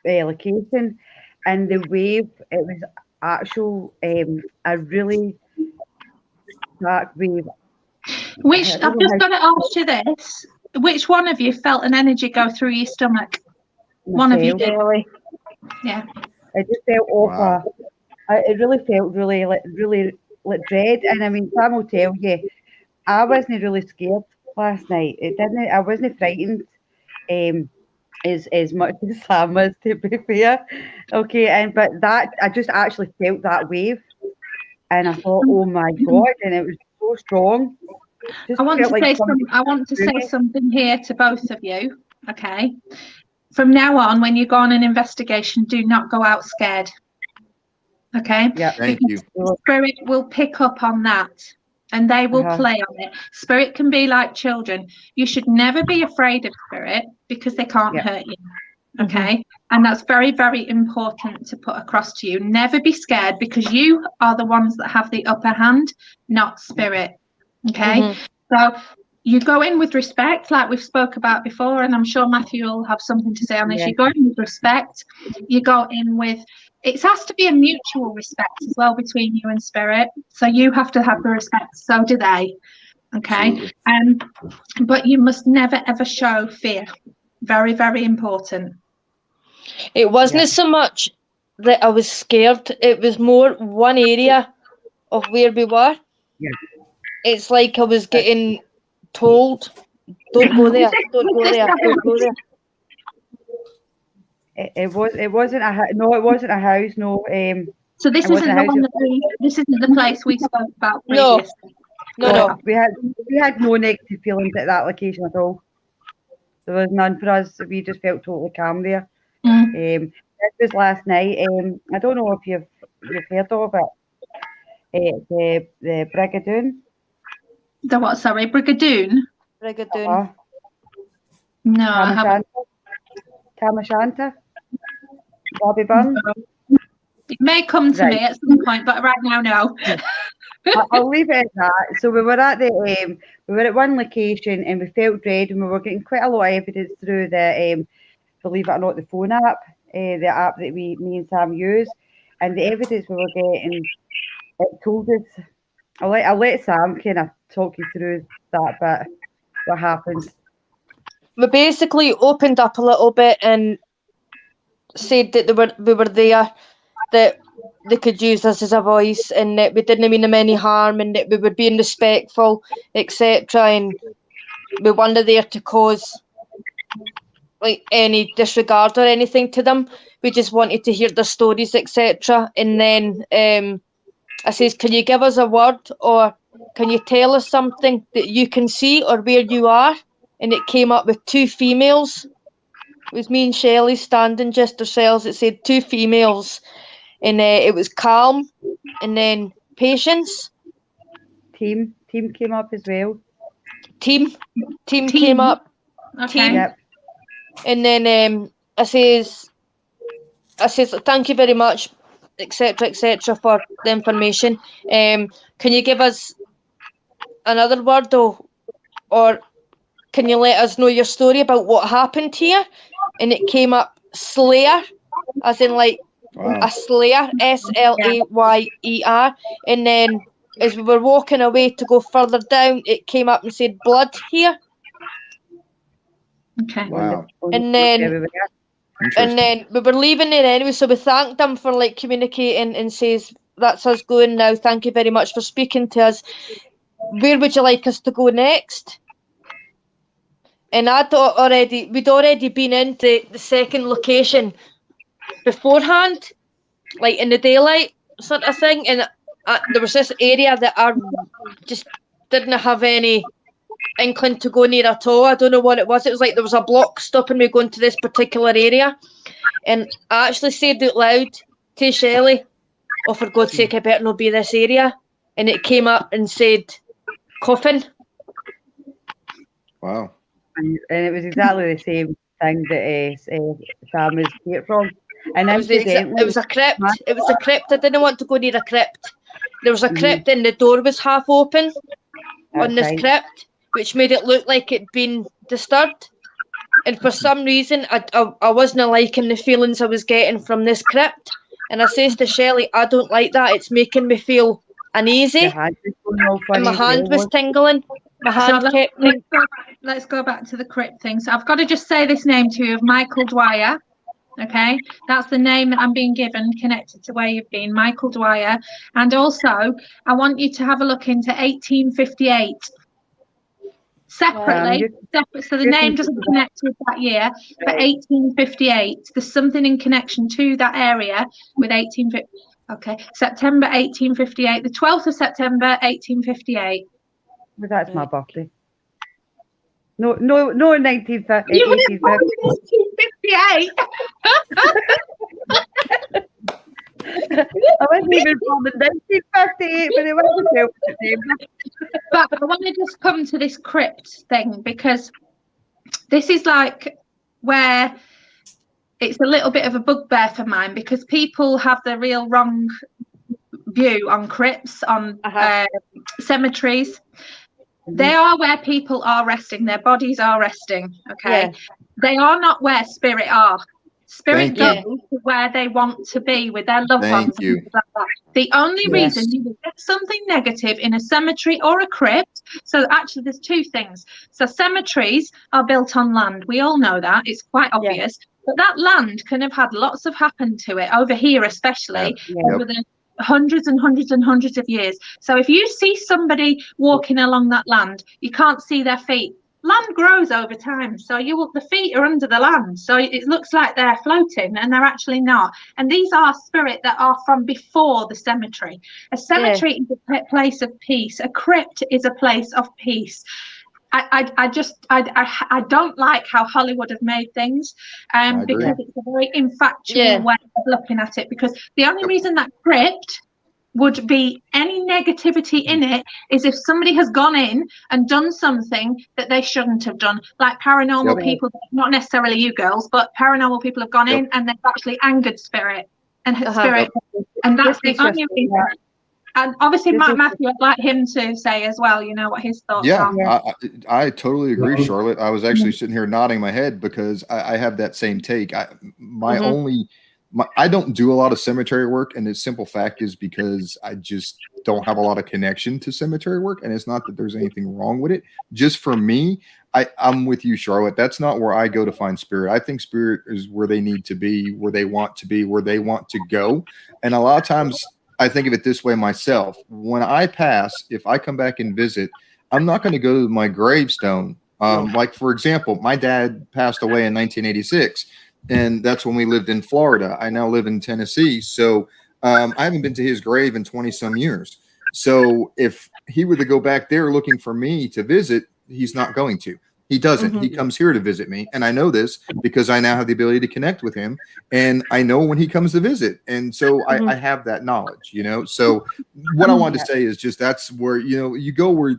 Speaker 6: location, and the wave, it was actual, a really dark wave.
Speaker 5: I've just got to ask you this. Which one of you felt an energy go through your stomach? One of you did. Yeah.
Speaker 6: It just felt awful. It really felt really like dread. And I mean, Sam will tell you, I wasn't really scared last night. I wasn't frightened as much as Sam was, to be fair. Okay, but that I just actually felt that wave, and I thought, oh my God, and it was so strong.
Speaker 5: I want to say something here to both of you. Okay. From now on, when you go on an investigation, do not go out scared. Okay?
Speaker 6: Yeah.
Speaker 3: Thank you.
Speaker 5: Spirit will pick up on that and they will play on it. Spirit can be like children. You should never be afraid of spirit because they can't hurt you. Okay? And that's very, very important to put across to you. Never be scared because you are the ones that have the upper hand, not spirit. Okay? So you go in with respect, like we've spoke about before, and I'm sure Matthew will have something to say on this. You go in with respect. You go in with, it has to be a mutual respect as well between you and spirit. So you have to have the respect, so do they. Okay? But you must never, ever show fear. Very, very important.
Speaker 1: It wasn't so much that I was scared. It was more one area of where we were.
Speaker 6: Yeah.
Speaker 1: It's like I was getting told, don't go there, don't go there, don't go there.
Speaker 6: It wasn't a house. No.
Speaker 5: So this isn't the one this isn't the place we spoke about previously.
Speaker 1: No.
Speaker 6: We had no negative feelings at that location at all. There was none for us. We just felt totally calm there. This was last night. I don't know if you've heard of it. The Brigadoon.
Speaker 5: The what? Sorry, Brigadoon.
Speaker 1: Brigadoon.
Speaker 5: No, I haven't.
Speaker 6: Tamashanta. Bobby Bun.
Speaker 5: It may come to me at some point, but right now, no.
Speaker 6: I'll leave it at that. So we were at one location and we felt dread, and we were getting quite a lot of evidence through the believe it or not, the phone app, the app that me and Sam use, and the evidence we were getting it told us. I'll let Sam kind of talk you through that bit. What happened?
Speaker 1: We basically opened up a little bit and said that we were there, that they could use us as a voice, and that we didn't mean them any harm, and that we were being respectful, etc. And we weren't there to cause like any disregard or anything to them. We just wanted to hear their stories, etc. And then I says, can you give us a word, or can you tell us something that you can see or where you are? And it came up with two females. It was me and Shelley standing just ourselves. It said two females, and it was calm, and then patience.
Speaker 6: Team came up as well.
Speaker 1: Team came up.
Speaker 5: Okay.
Speaker 1: Team.
Speaker 6: Yep.
Speaker 1: And then I says, thank you very much, etc., for the information. Can you give us another word, or can you let us know your story about what happened here? And it came up Slayer, as in like a slayer, Slayer. And then as we were walking away to go further down, it came up and said blood here.
Speaker 5: Okay.
Speaker 3: Wow.
Speaker 1: And then we were leaving there anyway, so we thanked them for like communicating and says, that's us going now. Thank you very much for speaking to us. Where would you like us to go next? And we'd already been into the second location beforehand, like in the daylight sort of thing. And there was this area that I just didn't have any inkling to go near at all. I don't know what it was. It was like there was a block stopping me going to this particular area. And I actually said out loud to Shelley, oh, for God's sake, I better not be this area. And it came up and said, coffin.
Speaker 6: Wow. And it was exactly the same thing that Sam was here from. And
Speaker 1: it was a crypt. It was a crypt. I didn't want to go near a crypt. There was a crypt and the door was half open on this crypt, which made it look like it'd been disturbed. And for some reason, I wasn't liking the feelings I was getting from this crypt. And I says to Shelley, I don't like that. It's making me feel uneasy. And my hand was tingling. My hand kept tingling.
Speaker 5: Let's go back to the crypt thing. So I've got to just say this name to you, of Michael Dwyer. Okay, that's the name that I'm being given, connected to where you've been, Michael Dwyer. And also, I want you to have a look into 1858. Separately, so the name doesn't connect with that year, but 1858, there's something in connection to that area with 1858. Okay, September 1858, the 12th of September 1858.
Speaker 6: Well, that's my birthday. No, 1950.
Speaker 5: You were 1858.
Speaker 6: I wasn't even born in 1958, but it was the 12th of September.
Speaker 5: But I want to just come to this crypt thing, because this is like where it's a little bit of a bugbear for mine, because people have the real wrong view on crypts, on cemeteries. They are where people are resting, their bodies are resting, okay? Yeah. They are not where spirit are. Spirit goes to where they want to be with their loved ones.
Speaker 3: You.
Speaker 5: Like that. The only reason you would get something negative in a cemetery or a crypt, so actually there's two things. So cemeteries are built on land. We all know that. It's quite obvious. Yeah. But that land can have had lots of happened to it, over here especially, over the hundreds and hundreds and hundreds of years. So if you see somebody walking along that land, you can't see their feet. Land grows over time, so the feet are under the land, so it looks like they're floating, and they're actually not. And these are spirit that are from before the cemetery. A cemetery is a place of peace. A crypt is a place of peace. I don't like how Hollywood have made things, because it's a very infatual way of looking at it. Because the only reason that crypt would be any negativity in it is if somebody has gone in and done something that they shouldn't have done, like paranormal people, not necessarily you girls, but paranormal people have gone in and they've actually angered spirit and spirit, and that's the only reason. And obviously, Matthew, I'd like him to say as well, you know, what his thoughts are.
Speaker 3: Yeah, I totally agree, Charlotte. I was actually sitting here nodding my head because I have that same take. My only I don't do a lot of cemetery work, and the simple fact is because I just don't have a lot of connection to cemetery work, and it's not that there's anything wrong with it. Just for me, I'm with you, Charlotte. That's not where I go to find spirit. I think spirit is where they need to be, where they want to be, where they want to go. And a lot of times I think of it this way myself. When I pass, if I come back and visit, I'm not going to go to my gravestone. Like, for example, my dad passed away in 1986. And that's when we lived in Florida. I now live in Tennessee. So I haven't been to his grave in 20 some years. So if he were to go back there looking for me to visit, he's not going to. He doesn't. He comes here to visit me. And I know this because I now have the ability to connect with him. And I know when he comes to visit. And so I have that knowledge, you know. So what I wanted to say is just that's where, you know, you go where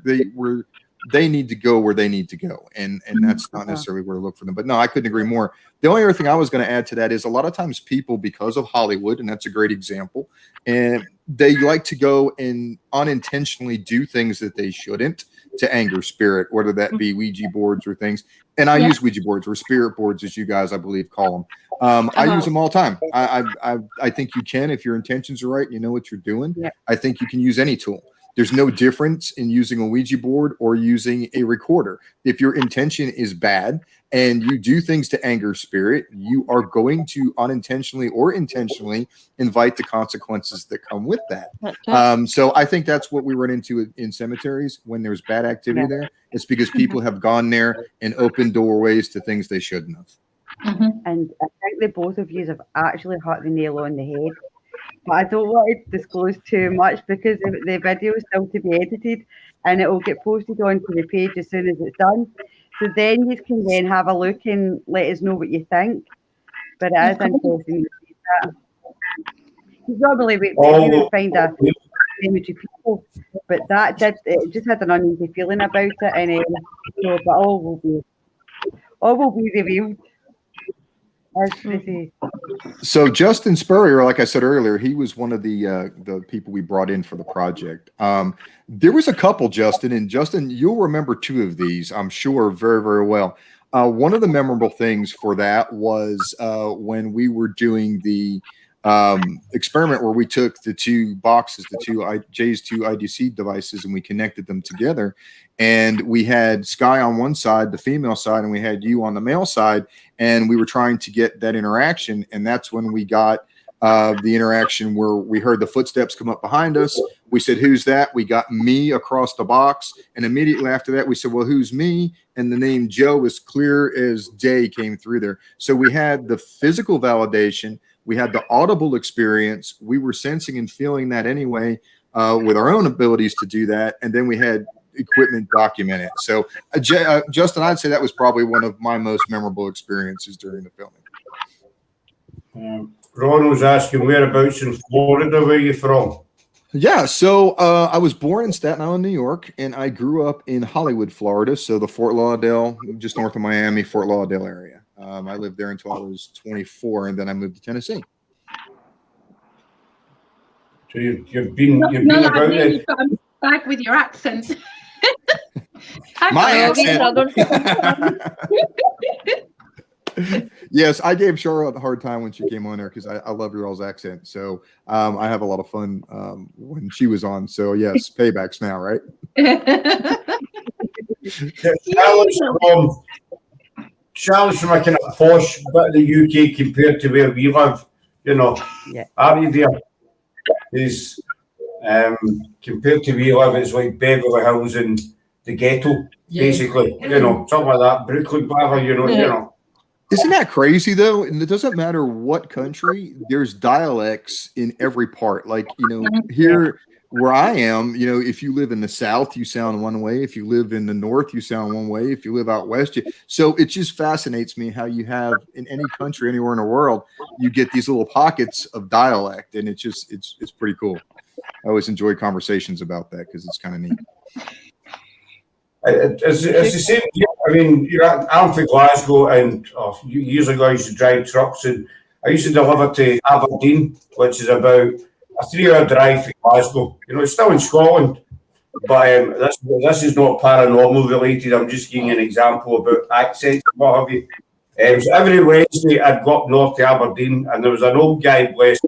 Speaker 3: they need to go where they need to go. And that's not necessarily where to look for them. But no, I couldn't agree more. The only other thing I was going to add to that is a lot of times people, because of Hollywood, and that's a great example, and they like to go and unintentionally do things that they shouldn't to anger spirit, whether that be Ouija boards or things. And I use Ouija boards, or spirit boards, as you guys, I believe, call them. I use them all the time. I think you can, if your intentions are right, you know what you're doing. I think you can use any tool. There's no difference in using a Ouija board or using a recorder. If your intention is bad and you do things to anger spirit, you are going to unintentionally or intentionally invite the consequences that come with that. So I think that's what we run into in cemeteries when there's bad activity there. It's because people have gone there and opened doorways to things they shouldn't have.
Speaker 6: And I think the both of you have actually hit the nail on the head. But I don't want to disclose too much because the video is still to be edited and it will get posted onto the page as soon as it's done. So then you can then have a look and let us know what you think. But it is interesting to see that. Because normally we would find a cemetery people, but it just had an uneasy feeling about it, and so, but all will be revealed.
Speaker 3: So Justin Spurrier, like I said earlier, he was one of the people we brought in for the project. There was a couple, Justin, and Justin, you'll remember two of these, I'm sure, very, very well. One of the memorable things for that was when we were doing the experiment where we took the two boxes, Jay's two IDC devices, and we connected them together. And we had Sky on one side, the female side, and we had you on the male side. And we were trying to get that interaction. And that's when we got the interaction where we heard the footsteps come up behind us. We said, "Who's that?" We got me across the box. And immediately after that, we said, "Well, who's me?" And the name Joe was clear as day came through there. So we had the physical validation. We had the audible experience. We were sensing and feeling that anyway with our own abilities to do that. And then we had equipment documented. So Justin, I'd say that was probably one of my most memorable experiences during the filming.
Speaker 2: Ron was asking, whereabouts in Florida were you from?
Speaker 3: Yeah, so I was born in Staten Island, New York, and I grew up in Hollywood, Florida. So the Fort Lauderdale, just north of Miami, Fort Lauderdale area. I lived there until I was 24, and then I moved to Tennessee.
Speaker 2: So you've been about it.
Speaker 5: You've got a bag with your accent.
Speaker 3: My accent. Yes, I gave Charlotte a hard time when she came on there because I love your all's accent. So I have a lot of fun when she was on. So yes, paybacks now, right?
Speaker 2: Charlotte's from a kind of posh bit of the UK compared to where we live. You know, are you there? Is compared to where we live, it's like Beverly Hills and the ghetto, basically. You know, something like that. Brooklyn, whatever. You know.
Speaker 3: Isn't that crazy though? And it doesn't matter what country, there's dialects in every part. Like, you know, here where I am, you know, if you live in the South, you sound one way. If you live in the North, you sound one way. If you live out West, so it just fascinates me how you have in any country, anywhere in the world, you get these little pockets of dialect, and it's pretty cool. I always enjoy conversations about that because it's kind of neat.
Speaker 2: It's the same. I mean, I'm from Glasgow, and years ago I used to drive trucks, and I used to deliver to Aberdeen, which is about a 3-hour drive from Glasgow. You know, it's still in Scotland, but this is not paranormal related. I'm just giving you an example about accents and what have you. So every Wednesday I'd go up north to Aberdeen, and there was an old guy, bless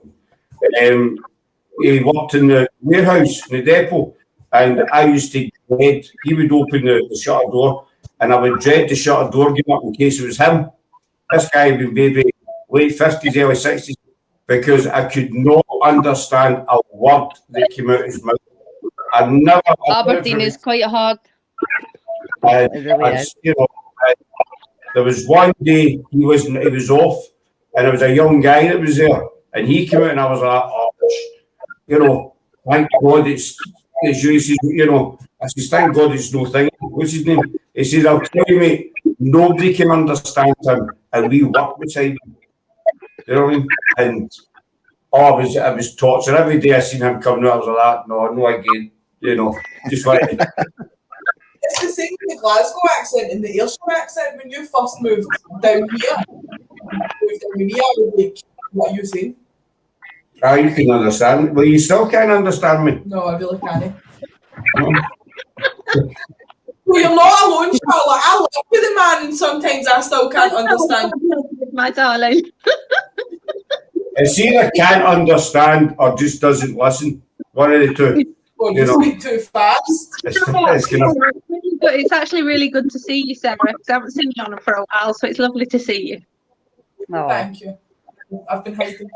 Speaker 2: him. He worked in the warehouse, in the depot, and I used to dread, he would open the shutter door, and I would dread the shutter door going up in case it was him. This guy would be maybe late 50s, early 60s, because I could not understand a word that came out of his mouth.
Speaker 1: Aberdeen is quite hard.
Speaker 2: You know, there was one day he was off, and there was a young guy that was there, and he came out, and I was like, oh, you know, thank God it's you. He says, you know, I says, thank God it's no thing. What's his name? He says, I'll tell you, mate, nobody can understand him, and we work beside him. You know what I mean? And I was tortured every day. I seen him coming out. I was like, no again. You know, just like.
Speaker 7: It's the same with the Glasgow accent and the Ayrshire accent. When you first moved down here, like, what are you saying?
Speaker 2: You can understand. Well, you still can't understand me.
Speaker 7: No, I really can't. Well, you're not alone, Charlotte. I live with the man, and sometimes I still can't understand.
Speaker 5: My darling.
Speaker 2: It's either can't understand or just doesn't listen. One of the two.
Speaker 7: Or you speak too fast.
Speaker 5: It's actually really good to see you, Sarah, because I haven't seen you on for a while, so it's lovely to see you.
Speaker 6: Oh.
Speaker 7: Thank you. I've been hiding.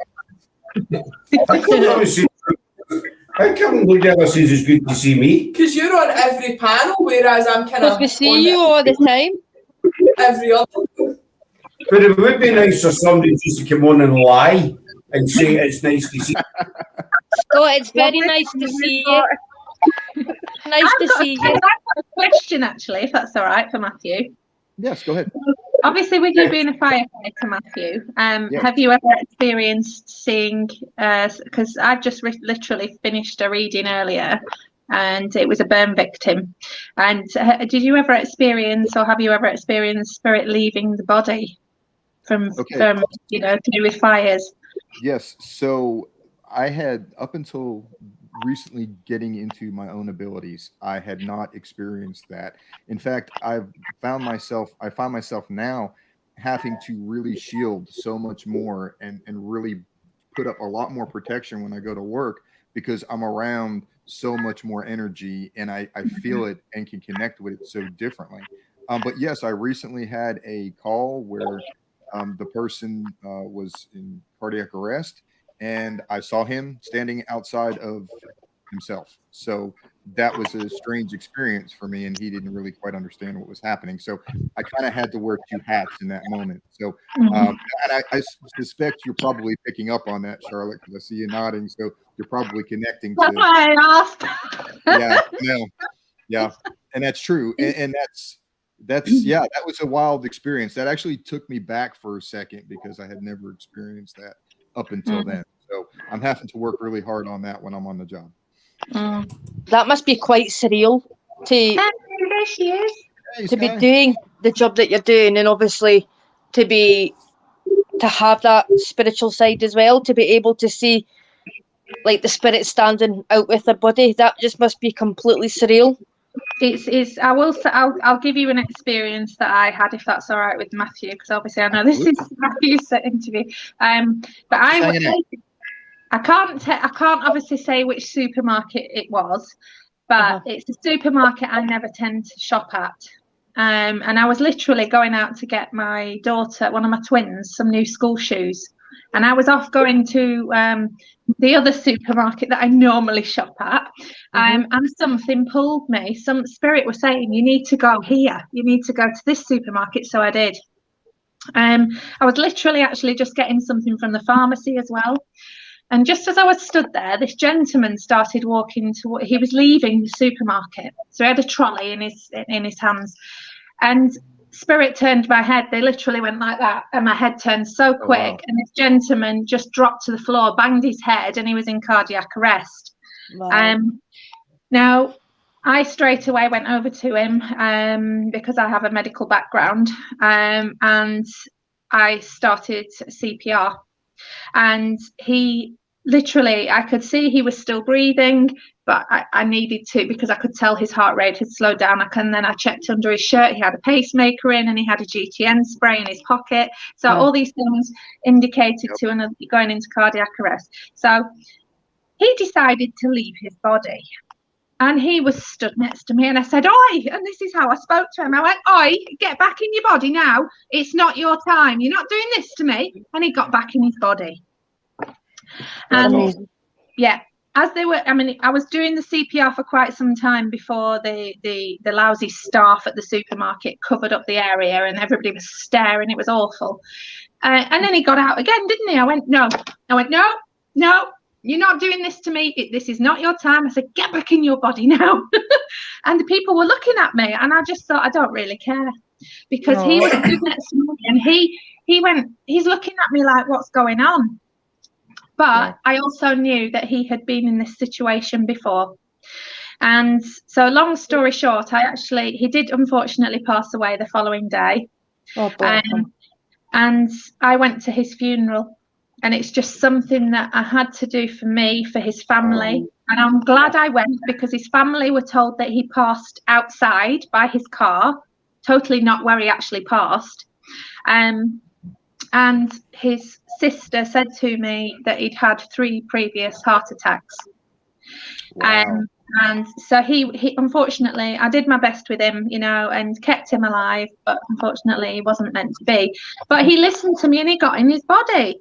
Speaker 2: How come nobody ever says it's good to see me?
Speaker 7: Because you're on every panel, whereas I'm kind of.
Speaker 1: Because we see you all the time.
Speaker 7: Every other.
Speaker 2: But it would be nice for somebody just to come on and lie and say it's nice to see you.
Speaker 1: Scott, it's very nice to see you. Nice to see you.
Speaker 5: I've got a question, actually, if that's all right for Matthew.
Speaker 3: Yes, go ahead.
Speaker 5: Obviously, with you being a firefighter, Matthew, have you ever experienced seeing, because I've just literally finished a reading earlier, and it was a burn victim. And did you ever experience, or have you ever experienced spirit leaving the body from you know, to do with fires?
Speaker 3: Yes. So I had, up until recently getting into my own abilities, I had not experienced that. In fact, I find myself now having to really shield so much more and really put up a lot more protection when I go to work, because I'm around so much more energy and I feel it and can connect with it so differently. But yes, I recently had a call where the person was in cardiac arrest, and I saw him standing outside of himself. So that was a strange experience for me, and he didn't really quite understand what was happening. So I kind of had to wear two hats in that moment. So and I suspect you're probably picking up on that, Charlotte, because I see you nodding. So you're probably connecting to.
Speaker 5: I asked.
Speaker 3: Yeah, no, yeah, and that's true, and that's yeah, that was a wild experience. That actually took me back for a second because I had never experienced that up until then. So I'm having to work really hard on that when I'm on the job.
Speaker 1: That must be quite surreal to
Speaker 5: There she is.
Speaker 3: Hey,
Speaker 1: be doing the job that you're doing, and obviously to have that spiritual side as well, to be able to see like the spirit standing out with their body. That just must be completely surreal.
Speaker 5: It's I will say, I'll give you an experience that I had, if that's all right with Matthew, because obviously I know this is Matthew's interview. But I can't obviously say which supermarket it was, but it's a supermarket I never tend to shop at. And I was literally going out to get my daughter, one of my twins, some new school shoes. And I was off going to the other supermarket that I normally shop at. And something pulled me. Some spirit was saying, you need to go here. You need to go to this supermarket. So I did. I was literally actually just getting something from the pharmacy as well. And just as I was stood there, this gentleman started walking to. He was leaving the supermarket, so he had a trolley in his hands, and spirit turned my head. They literally went like that, and my head turned so quick. Oh, wow. And this gentleman just dropped to the floor, banged his head, and he was in cardiac arrest. Wow. Now, I straight away went over to him because I have a medical background, and I started CPR. And he literally, I could see he was still breathing, but I needed to, because I could tell his heart rate had slowed down. And then I checked under his shirt. He had a pacemaker in, and he had a GTN spray in his pocket. So all these things indicated to going into cardiac arrest. So he decided to leave his body. And he was stood next to me, and I said, "Oi!" And this is how I spoke to him. I went, "Oi, get back in your body now. It's not your time. You're not doing this to me." And he got back in his body. And yeah, as they were, I mean, I was doing the CPR for quite some time before the lousy staff at the supermarket covered up the area, and everybody was staring. It was awful. And then he got out again, didn't he? I went, "No." I went, "No, no. You're not doing this to me. This is not your time." I said, "Get back in your body now." And the people were looking at me, and I just thought, I don't really care, because he was stood next to me, and he's looking at me like, what's going on? But I also knew that he had been in this situation before. And so long story short, he did unfortunately pass away the following day. And I went to his funeral. And it's just something that I had to do for me, for his family. And I'm glad I went, because his family were told that he passed outside by his car, totally not where he actually passed. And his sister said to me that he'd had 3 previous heart attacks.
Speaker 3: Wow.
Speaker 5: And so he unfortunately, I did my best with him, and kept him alive, but unfortunately he wasn't meant to be. But he listened to me, and he got in his body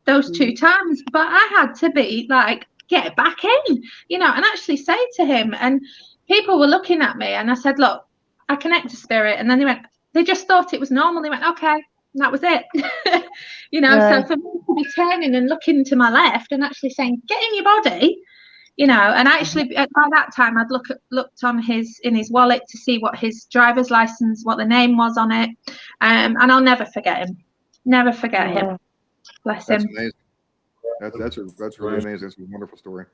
Speaker 5: those 2 times. But I had to be like, get back in, and actually say to him. And people were looking at me, and I said, "Look, I connect to spirit." And then they just thought it was normal. They went, "Okay," and that was it. So for me to be turning and looking to my left and actually saying, "Get in your body," and actually by that time I'd looked on in his wallet to see what his driver's license, what the name was on it. And I'll never forget him. Never forget him. Bless him.
Speaker 3: That's amazing. That's really amazing. It's a wonderful story.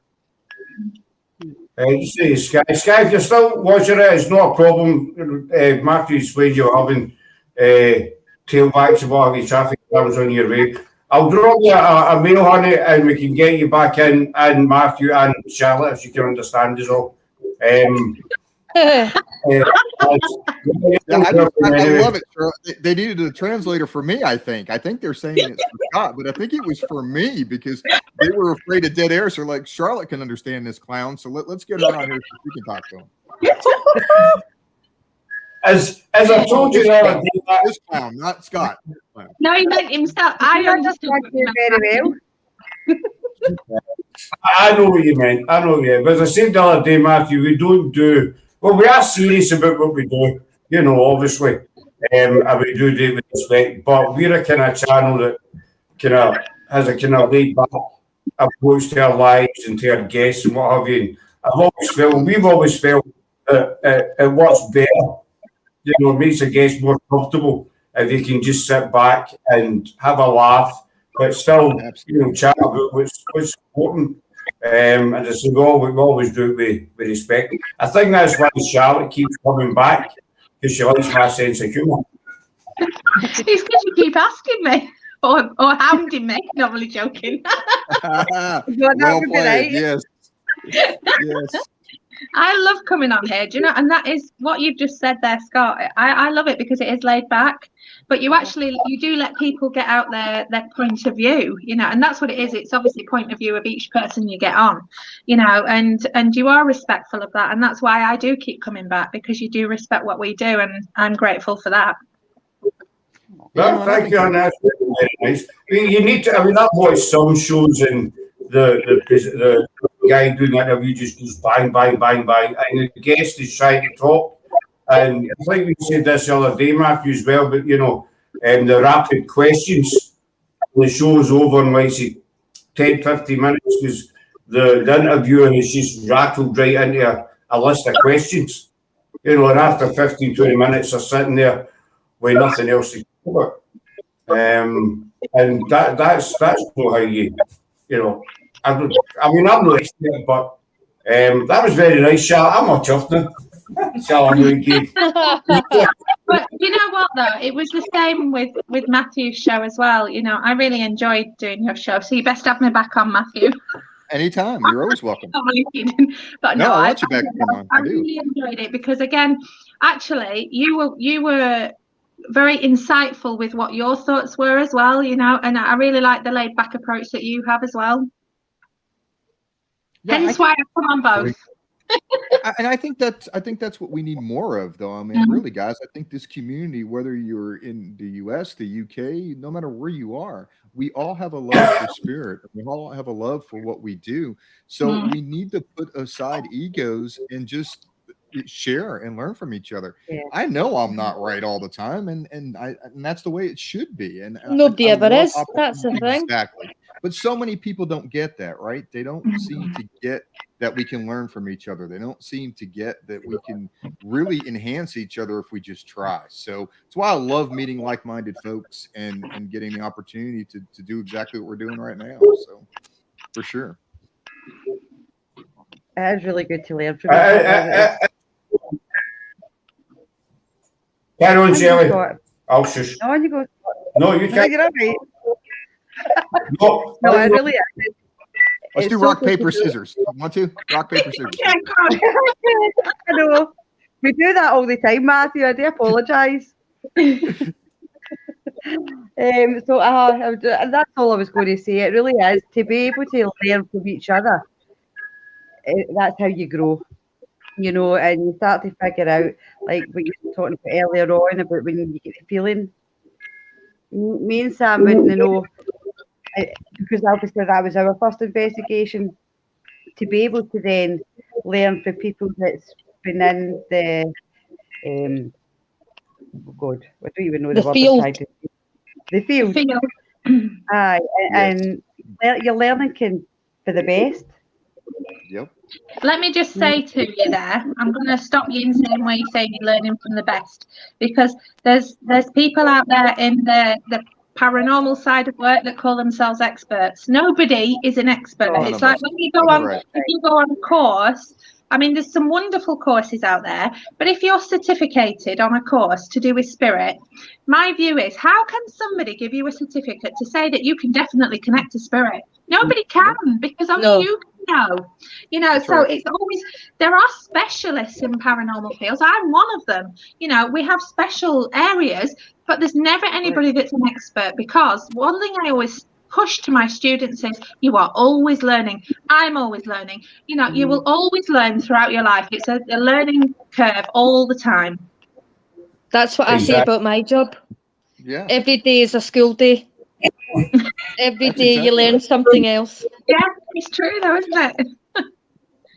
Speaker 2: You see, Sky, if you're still watching it, it's not a problem. Matthew explained you're having tailbacks of all the traffic jams on your way. I'll drop you a mail on it, and we can get you back in, and Matthew and Charlotte, if you can understand as well. I
Speaker 3: love it. They needed a translator for me, I think. I think they're saying it's for Scott, but I think it was for me, because they were afraid of dead air. So like, Charlotte can understand this clown, so let's get her on here so we can talk to him.
Speaker 2: As I told you,
Speaker 3: this clown, not Scott.
Speaker 5: No, he meant himself. I understood
Speaker 6: very well.
Speaker 2: I know what you meant. But as I said the other day, Matthew, we are serious about what we do, obviously, and we do it with respect, but we're a kind of channel that has a kind of laid back approach to our lives and to our guests and what have you. And we've always felt that it works better, it makes a guest more comfortable if they can just sit back and have a laugh, but still, chat about what's important. And as I said, we always do it with respect. I think that's why Charlotte keeps coming back, because she likes my sense of humour.
Speaker 5: It's because you keep asking me or hounding me. Not really joking.
Speaker 3: Well played. Yes.
Speaker 5: I love coming on here, and that is what you've just said there, Scott. I love it because it is laid back, but you do let people get out their point of view, and that's what it is. It's obviously point of view of each person you get on, and you are respectful of that, and that's why I do keep coming back, because you do respect what we do, and I'm grateful for that.
Speaker 2: Well, thank you, and that's very nice. You need to. I mean, I've watched some shows, and the guy doing the interview just goes bang, bang, bang, bang, and the guest is trying to talk. And I think we said this the other day, Matthew, as well, but the rapid questions, the show's over in like 10, 15 minutes, because the interviewer is just rattled right into a list of questions. And after 15, 20 minutes, they're sitting there with nothing else to talk about. And that's not how I'm not expert, but that was very nice, Charlotte. I'm not chuffed now. Charlotte, I'm really good.
Speaker 5: But you know what? though? It was the same with Matthew's show as well. You know, I really enjoyed doing your show. So you best have me back on, Matthew.
Speaker 3: Anytime. You're always welcome.
Speaker 5: But
Speaker 3: no,
Speaker 5: no,
Speaker 3: I want you back to come on.
Speaker 5: I really enjoyed it because, again, actually, you were very insightful with what your thoughts were as well, you know, and I really like the laid back approach that you have as well.
Speaker 3: Yeah,
Speaker 5: hence why I come on both.
Speaker 3: And I think that's what we need more of, though. I mean, really, guys, I think this community, whether you're in the US, the UK, no matter where you are, we all have a love for spirit. We all have a love for what we do. So we need to put aside egos and just share and learn from each other. Yeah. I know I'm not right all the time, and that's the way it should be. And
Speaker 1: nobody ever is. That's the thing.
Speaker 3: Exactly. But so many people don't get that, right? They don't seem to get that we can learn from each other. They don't seem to get that we can really enhance each other if we just try. So it's why I love meeting like-minded folks and getting the opportunity to do exactly what we're doing right now. So for sure.
Speaker 6: It is really good to learn from each other.
Speaker 2: Carry on, Shelley. I'll shush.
Speaker 6: No, you go.
Speaker 2: No, you can't.
Speaker 6: You're all right.
Speaker 2: No,
Speaker 6: I really am.
Speaker 3: Let's do rock, paper, scissors. Want to? Rock, paper, scissors.
Speaker 6: I know. We do that all the time, Matthew. I do apologise. So that's all I was going to say. It really is to be able to learn from each other. That's how you grow, you know, and you start to figure out, like what you were talking about earlier on, about when you get the feeling. Me and Sam wouldn't know, because obviously that was our first investigation, to be able to then learn from people that's been in the God, I don't even know the word
Speaker 1: field.
Speaker 6: The field. Aye, and you're learning for the best.
Speaker 3: Yep.
Speaker 5: Let me just say to you there, I'm going to stop you in the same way you say you're learning from the best, because there's people out there in the paranormal side of work that call themselves experts. Nobody is an expert. It's like when you go on, if you go on a course, I mean, there's some wonderful courses out there, but if you're certificated on a course to do with spirit, my view is, how can somebody give you a certificate to say that you can definitely connect to spirit? Nobody can, because only you can know. You know, that's so it's always, there are specialists in paranormal fields. I'm one of them. You know, we have special areas, but there's never anybody that's an expert, because one thing I always push to my students is, you are always learning. I'm always learning. You know, you will always learn throughout your life. It's a learning curve all the time.
Speaker 1: That's what I say about my job.
Speaker 3: Yeah.
Speaker 1: Every day is a school day. Every day you learn something else.
Speaker 5: Yeah, it's true though, isn't it?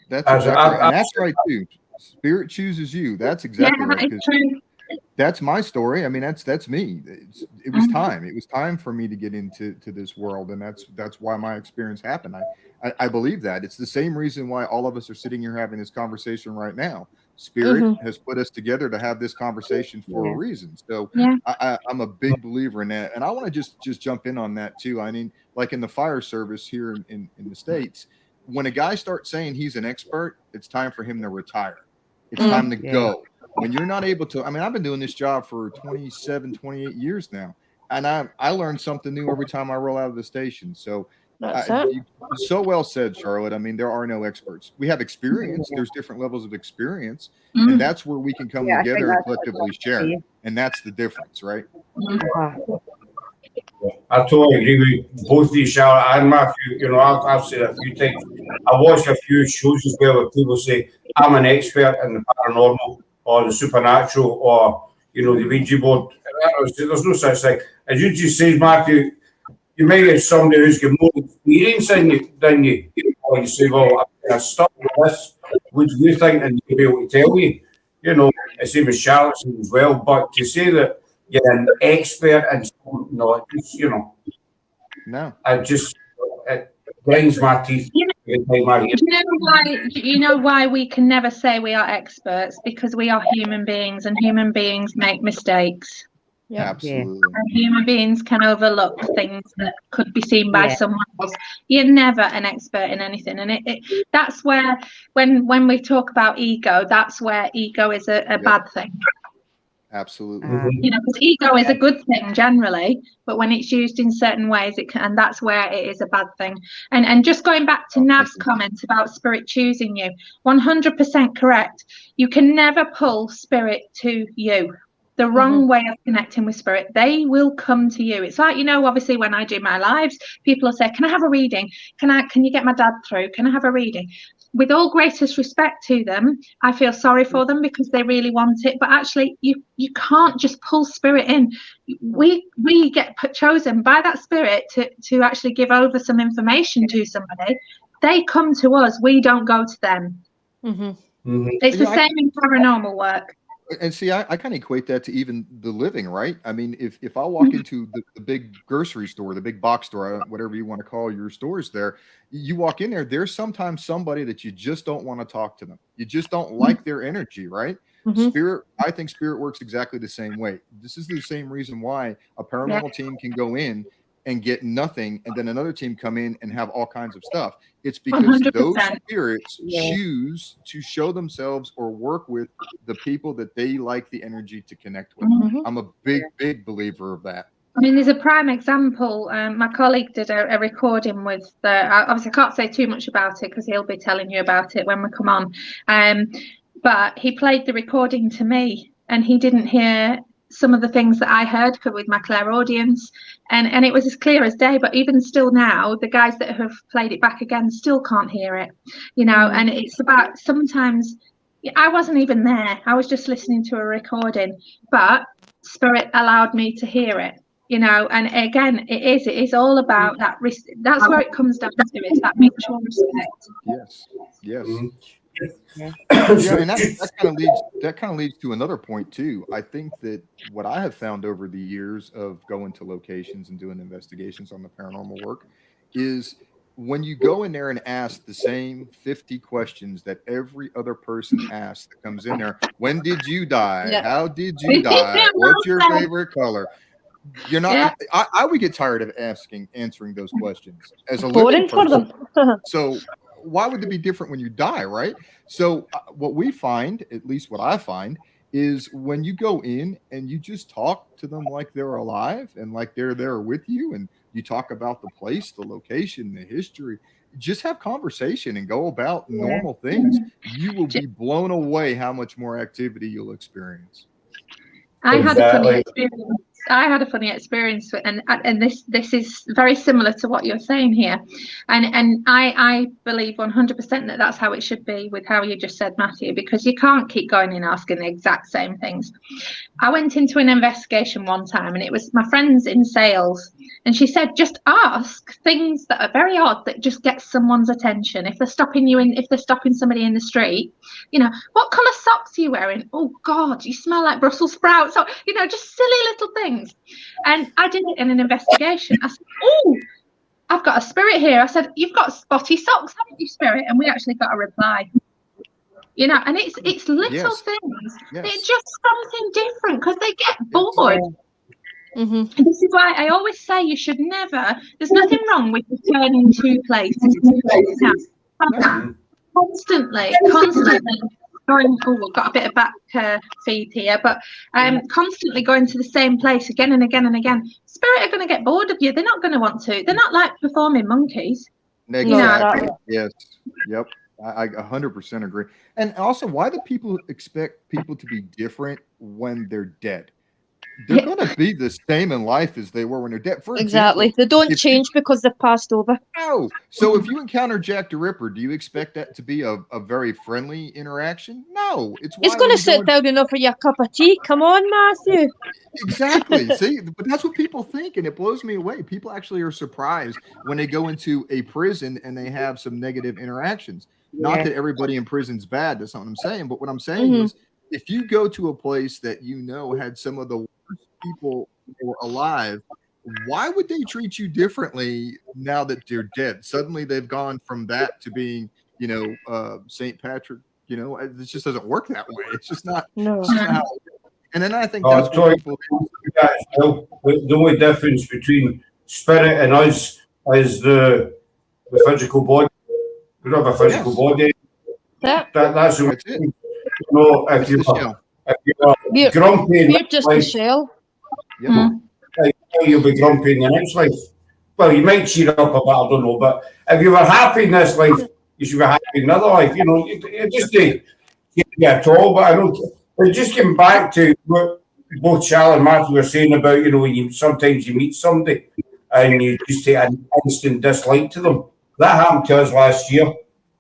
Speaker 3: That's exactly, and that's right too. Spirit chooses you. That's exactly right.
Speaker 5: That is true.
Speaker 3: That's my story. I mean, that's me. It was time. It was time for me to get into this world, and that's why my experience happened. I believe that. It's the same reason why all of us are sitting here having this conversation right now. Spirit has put us together to have this conversation for a reason. So I'm a big believer in that, and I want to just jump in on that too. I mean, like in the fire service here in the States, when a guy starts saying he's an expert, it's time for him to retire. It's time to go. When you're not able to, I mean, I've been doing this job for 27, 28 years now, and I learn something new every time I roll out of the station. So so well said, Charlotte. I mean, there are no experts. We have experience. There's different levels of experience, and that's where we can come together and collectively share. And that's the difference, right?
Speaker 2: I totally agree with both of you, Charlotte and Matthew. You know, I've said it a few times. I watched a few shows as well where people say, I'm an expert in the paranormal or the supernatural or, you know, the Ouija board. There's no such thing. As you just said, Matthew, you might have somebody who's got more experience than you. Or you say, well, I'm stuck with this. What do you think? And you'll be able to tell you. You know, the same as Charlotte as well. But to say that you're an expert in something, no, it's, you know.
Speaker 3: No.
Speaker 2: It grinds my teeth.
Speaker 5: You know why we can never say we are experts? Because we are human beings, and human beings make mistakes.
Speaker 3: Yeah, absolutely.
Speaker 5: And human beings can overlook things that could be seen by someone else. You're never an expert in anything, and that's where when we talk about ego, that's where ego is a bad thing.
Speaker 3: Absolutely.
Speaker 5: You know, because ego is a good thing generally, but when it's used in certain ways, it can, and that's where it is a bad thing. And just going back to Nav's comment about spirit choosing you, 100% correct. You can never pull spirit to you. The wrong way of connecting with spirit, they will come to you. It's like, you know, obviously when I do my lives, people will say, can I have a reading? Can you get my dad through? Can I have a reading? With all greatest respect to them, I feel sorry for them because they really want it. But actually, you can't just pull spirit in. We get chosen by that spirit to actually give over some information to somebody. They come to us. We don't go to them. It's the same in paranormal work.
Speaker 3: And see, I kind of equate that to even the living, right? I mean, if I walk into the big grocery store, the big box store, whatever you want to call your stores there, you walk in there, there's sometimes somebody that you just don't want to talk to them. You just don't like their energy, right? Spirit, I think spirit works exactly the same way. This is the same reason why a paranormal team can go in and get nothing, and then another team come in and have all kinds of stuff. It's because
Speaker 5: 100%.
Speaker 3: those spirits choose to show themselves or work with the people that they like the energy to connect with. I'm a big believer of that.
Speaker 5: I mean, there's a prime example. My colleague did a recording with obviously I can't say too much about it because he'll be telling you about it when we come on. But he played the recording to me and he didn't hear some of the things that I heard with my clairaudience, and it was as clear as day. But even still now, the guys that have played it back again still can't hear it, you know. And it's about, sometimes I wasn't even there, I was just listening to a recording, but spirit allowed me to hear it, you know. And again, it is all about that that's where it comes down to. It's that mutual respect.
Speaker 3: Yes. Yeah, and that kind of leads to another point too. I think that what I have found over the years of going to locations and doing investigations on the paranormal work is when you go in there and ask the same 50 questions that every other person asks that comes in there. When did you die? How did you die? What's your favorite color? You're not. I would get tired of answering those questions as a living person. So why would it be different when you die, right? So what we find, at least what I find, is when you go in and you just talk to them like they're alive and like they're there with you, and you talk about the place, the location, the history, just have conversation and go about normal things. You will be blown away how much more activity you'll experience.
Speaker 5: I had a funny experience. And this is very similar to what you're saying here, and I believe 100% that that's how it should be with how you just said, Matthew, because you can't keep going and asking the exact same things. I went into an investigation one time, and it was my friend's in sales, and she said, just ask things that are very odd that just get someone's attention. If they're stopping somebody in the street, you know, what colour socks are you wearing? Oh God, you smell like Brussels sprouts. So, you know, just silly little things. And I did it in an investigation. I said, oh, I've got a spirit here. I said, you've got spotty socks, haven't you, spirit? And we actually got a reply. You know, and it's little things. It's just something different because they get bored. And this is why I always say you should never, there's nothing wrong with returning to places. Constantly going, we've got a bit of back feed here, but constantly going to the same place again and again and again. Spirit are going to get bored of you. They're not going to want to. They're not like performing monkeys.
Speaker 3: Exactly. You know? Yes. Yep. I 100% agree. And also, why do people expect people to be different when they're dead? They're going to be the same in life as they were when they're dead. For
Speaker 1: example, they don't change because they've passed over.
Speaker 3: No. So if you encounter Jack the Ripper, do you expect that to be a very friendly interaction? No.
Speaker 1: He's going to sit down and offer you a cup of tea. Come on, Matthew.
Speaker 3: Exactly. See, but that's what people think, and it blows me away. People actually are surprised when they go into a prison and they have some negative interactions. Not that everybody in prison's bad. That's not what I'm saying. But what I'm saying is, if you go to a place that you know had some of the worst people who were alive, why would they treat you differently now that they're dead? Suddenly they've gone from that to being, you know, St. Patrick. You know, it just doesn't work that way. It's just not. No. It's just not how it works. And then I think that's what people.
Speaker 2: The only difference between spirit and us is the physical body. We don't have a physical body.
Speaker 1: Yeah.
Speaker 2: That's it. You know, If you're grumpy in
Speaker 1: you're
Speaker 2: this
Speaker 1: just a
Speaker 2: life,
Speaker 1: shell.
Speaker 3: Yeah.
Speaker 2: you'll be grumpy in the next life. Well, you might cheer up a bit, I don't know, but if you were happy in this life, you should be happy in another life. You know, you just can't at all. But I don't. But just getting back to what both Charlie and Matthew were saying about, you know, when sometimes you meet somebody and you just take an instant dislike to them. That happened to us last year.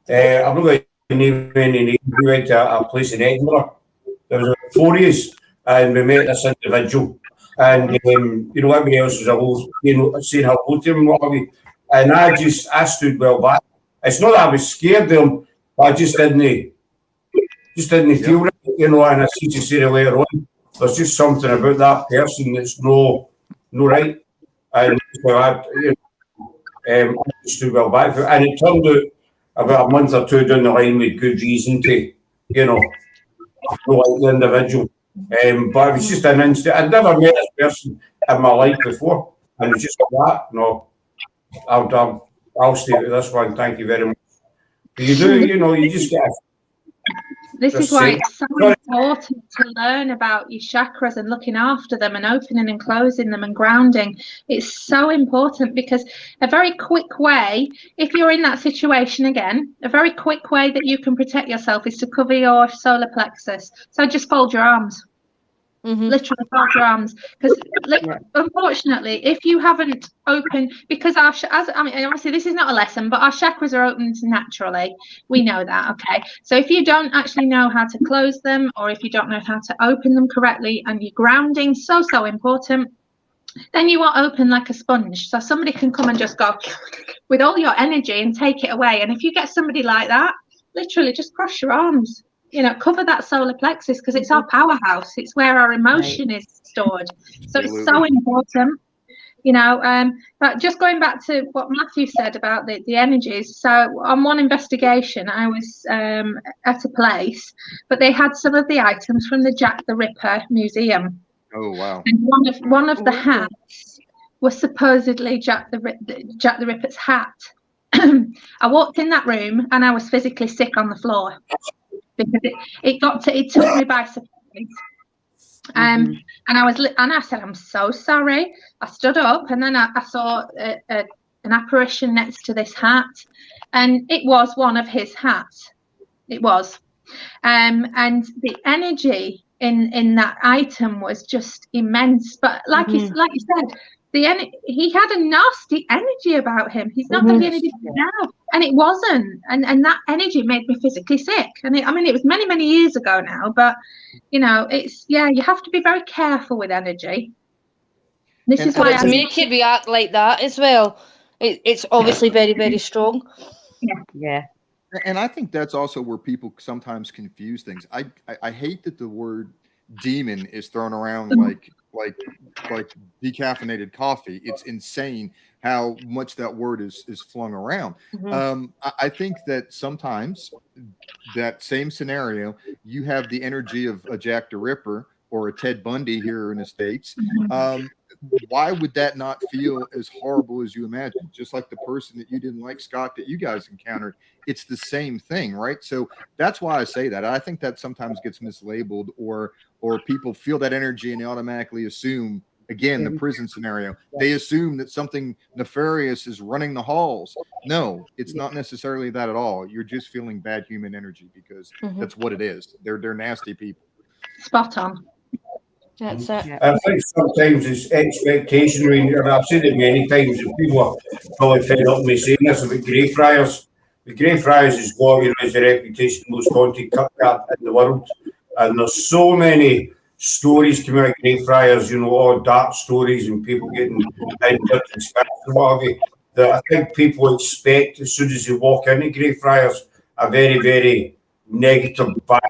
Speaker 2: I'm not going to name any names. We went to a place in Edinburgh. There was 4 years, and we met this individual. And you know, everybody else was always, you know, saying hello to him and what have you. And I stood well back. It's not that I was scared of him, but I just didn't feel right, you know. And I see you say it later on. There's just something about that person that's no right. And so I stood well back. And it turned out about a month or two down the line with good reason to, you know, not like the individual. But it was just an instant. I'd never met this person in my life before, and it's just like that. No, I'll stay with this one. Thank you very much. But you do, you know, you just get.
Speaker 5: This is why it's so important to learn about your chakras and looking after them and opening and closing them and grounding. It's so important because a very quick way, if you're in that situation again, a very quick way that you can protect yourself is to cover your solar plexus. So just fold your arms. Literally fold your arms, because unfortunately, if you haven't opened, because obviously this is not a lesson, but our chakras are opened naturally. We know that, okay? So if you don't actually know how to close them, or if you don't know how to open them correctly, and your grounding so important, then you are open like a sponge. So somebody can come and just go with all your energy and take it away. And if you get somebody like that, literally just cross your arms. You know, cover that solar plexus, because it's our powerhouse. It's where our emotion is stored. So it's so important, you know. But just going back to what Matthew said about the energies. So on one investigation, I was at a place, but they had some of the items from the Jack the Ripper museum.
Speaker 3: Oh wow!
Speaker 5: And one of the hats was supposedly Jack the Ripper's hat. I walked in that room and I was physically sick on the floor. Because it took me by surprise, and I said, I'm so sorry. I stood up, and then I saw an apparition next to this hat, and it was one of his hats. It was, and the energy in that item was just immense. But like you said, he had a nasty energy about him. He's not going to be any different now. And it wasn't. And that energy made me physically sick. And it was many, many years ago now. But, you know, you have to be very careful with energy. This is why
Speaker 1: to make it react like that as well. It's obviously very, very strong.
Speaker 6: Yeah.
Speaker 3: And I think that's also where people sometimes confuse things. I hate that the word demon is thrown around like decaffeinated coffee. It's insane how much that word is flung around. I think that sometimes that same scenario, you have the energy of a Jack the Ripper or a Ted Bundy here in the States. Why would that not feel as horrible as you imagine? Just like the person that you didn't like, Scott, that you guys encountered, it's the same thing, right? So that's why I say that. I think that sometimes gets mislabeled, or people feel that energy and they automatically assume, again, the prison scenario, they assume that something nefarious is running the halls. No, it's not necessarily that at all. You're just feeling bad human energy, because that's what it is. They're nasty people.
Speaker 5: Spot on.
Speaker 1: That's it.
Speaker 2: I think sometimes it's expectation. I've said it many times, and people are probably fed up with me saying this about Greyfriars. The Greyfriars has got, you know, has the reputation most haunted cupcake in the world, and there's so many stories coming out of Greyfriars, you know, all dark stories and people getting injured and spirits and what have you, that I think people expect as soon as they walk into Greyfriars a very, very negative, bad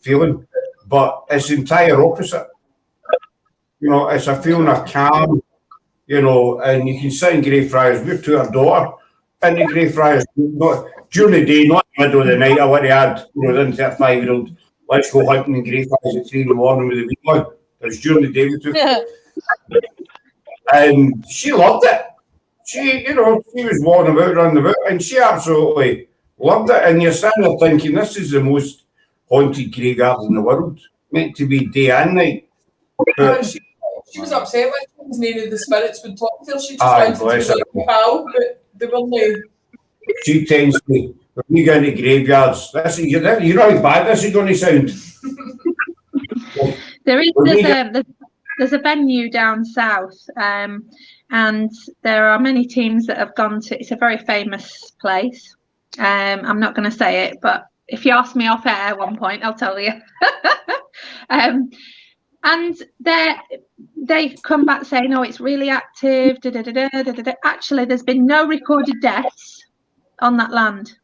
Speaker 2: feeling. But it's the entire opposite. You know, it's a feeling of calm, you know, and you can sit in Greyfriars. We're to our daughter in the Greyfriars, not during the day, not in the middle of the night. I want to add, you know, then to a 5-year-old, let's go hunting in Greyfriars at 3 in the morning with the wee one. It was during the day we took it. And she loved it. She, you know, she was walking about, running about, and she absolutely loved it. And you're sitting there thinking, this is the most haunted grey garden in the world. meant to be day and night.
Speaker 7: She was upset when none of the spirits would talk to her. She just wanted to be like a pal, but they weren't.
Speaker 2: She tends to, when we go into graveyards, you know how bad this is going to sound.
Speaker 5: There's a venue down south, and there are many teams that have gone to. It's a very famous place. I'm not going to say it, but if you ask me off air at one point, I'll tell you. And they come back saying, "Oh, it's really active." Actually, there's been no recorded deaths on that land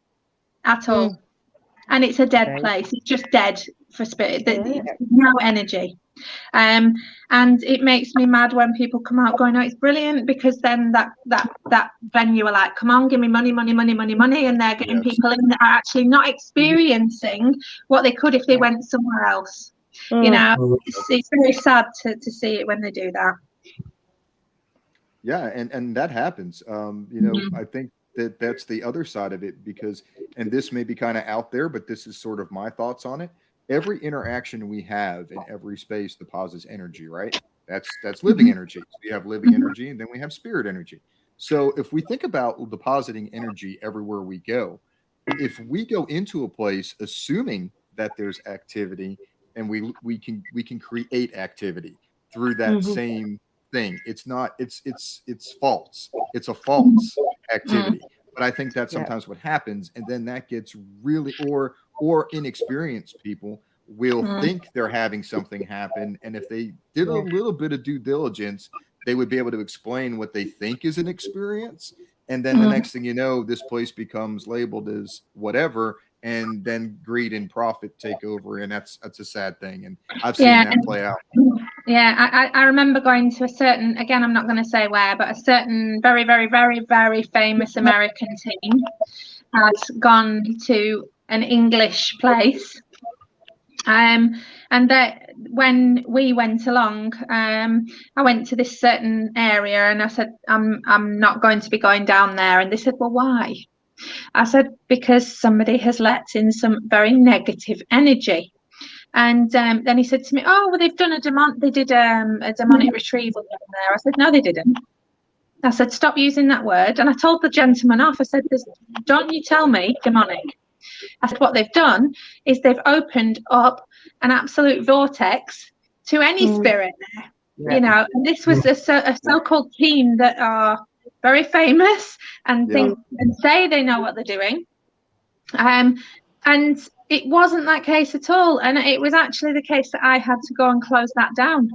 Speaker 5: at all, and it's a dead place. It's just dead for spirit. There's no energy, and it makes me mad when people come out going, "Oh, it's brilliant," because then that venue are like, "Come on, give me money," and they're getting people in that are actually not experiencing what they could if they went somewhere else. You know, it's very sad to see it when they do that.
Speaker 3: Yeah, and that happens. You know, I think that's the other side of it, because, and this may be kind of out there, but this is sort of my thoughts on it. Every interaction we have in every space deposits energy, right? That's living energy. So we have living energy, and then we have spirit energy. So if we think about depositing energy everywhere we go, if we go into a place assuming that there's activity, and we can create activity through that same thing. It's false. It's a false activity. But I think that's sometimes what happens, and then that gets really, or inexperienced people will think they're having something happen, and if they did a little bit of due diligence, they would be able to explain what they think is an experience, and then the next thing you know, this place becomes labeled as whatever. And then greed and profit take over, and that's a sad thing. And I've seen that play out.
Speaker 5: Yeah, I remember going to a certain, again, I'm not going to say where, but a certain very, very, very, very famous American team had gone to an English place. And that when we went along, I went to this certain area, and I said, I'm not going to be going down there. And they said, well, why? I said, because somebody has let in some very negative energy. And then he said to me, oh, well, they've done a demonic retrieval down there. I said, no, they didn't. I said, stop using that word. And I told the gentleman off. I said, don't you tell me demonic. I said, what they've done is they've opened up an absolute vortex to any spirit there. You know, and this was a so-called team that are very famous and think and say they know what they're doing, and it wasn't that case at all, and it was actually the case that I had to go and close that down.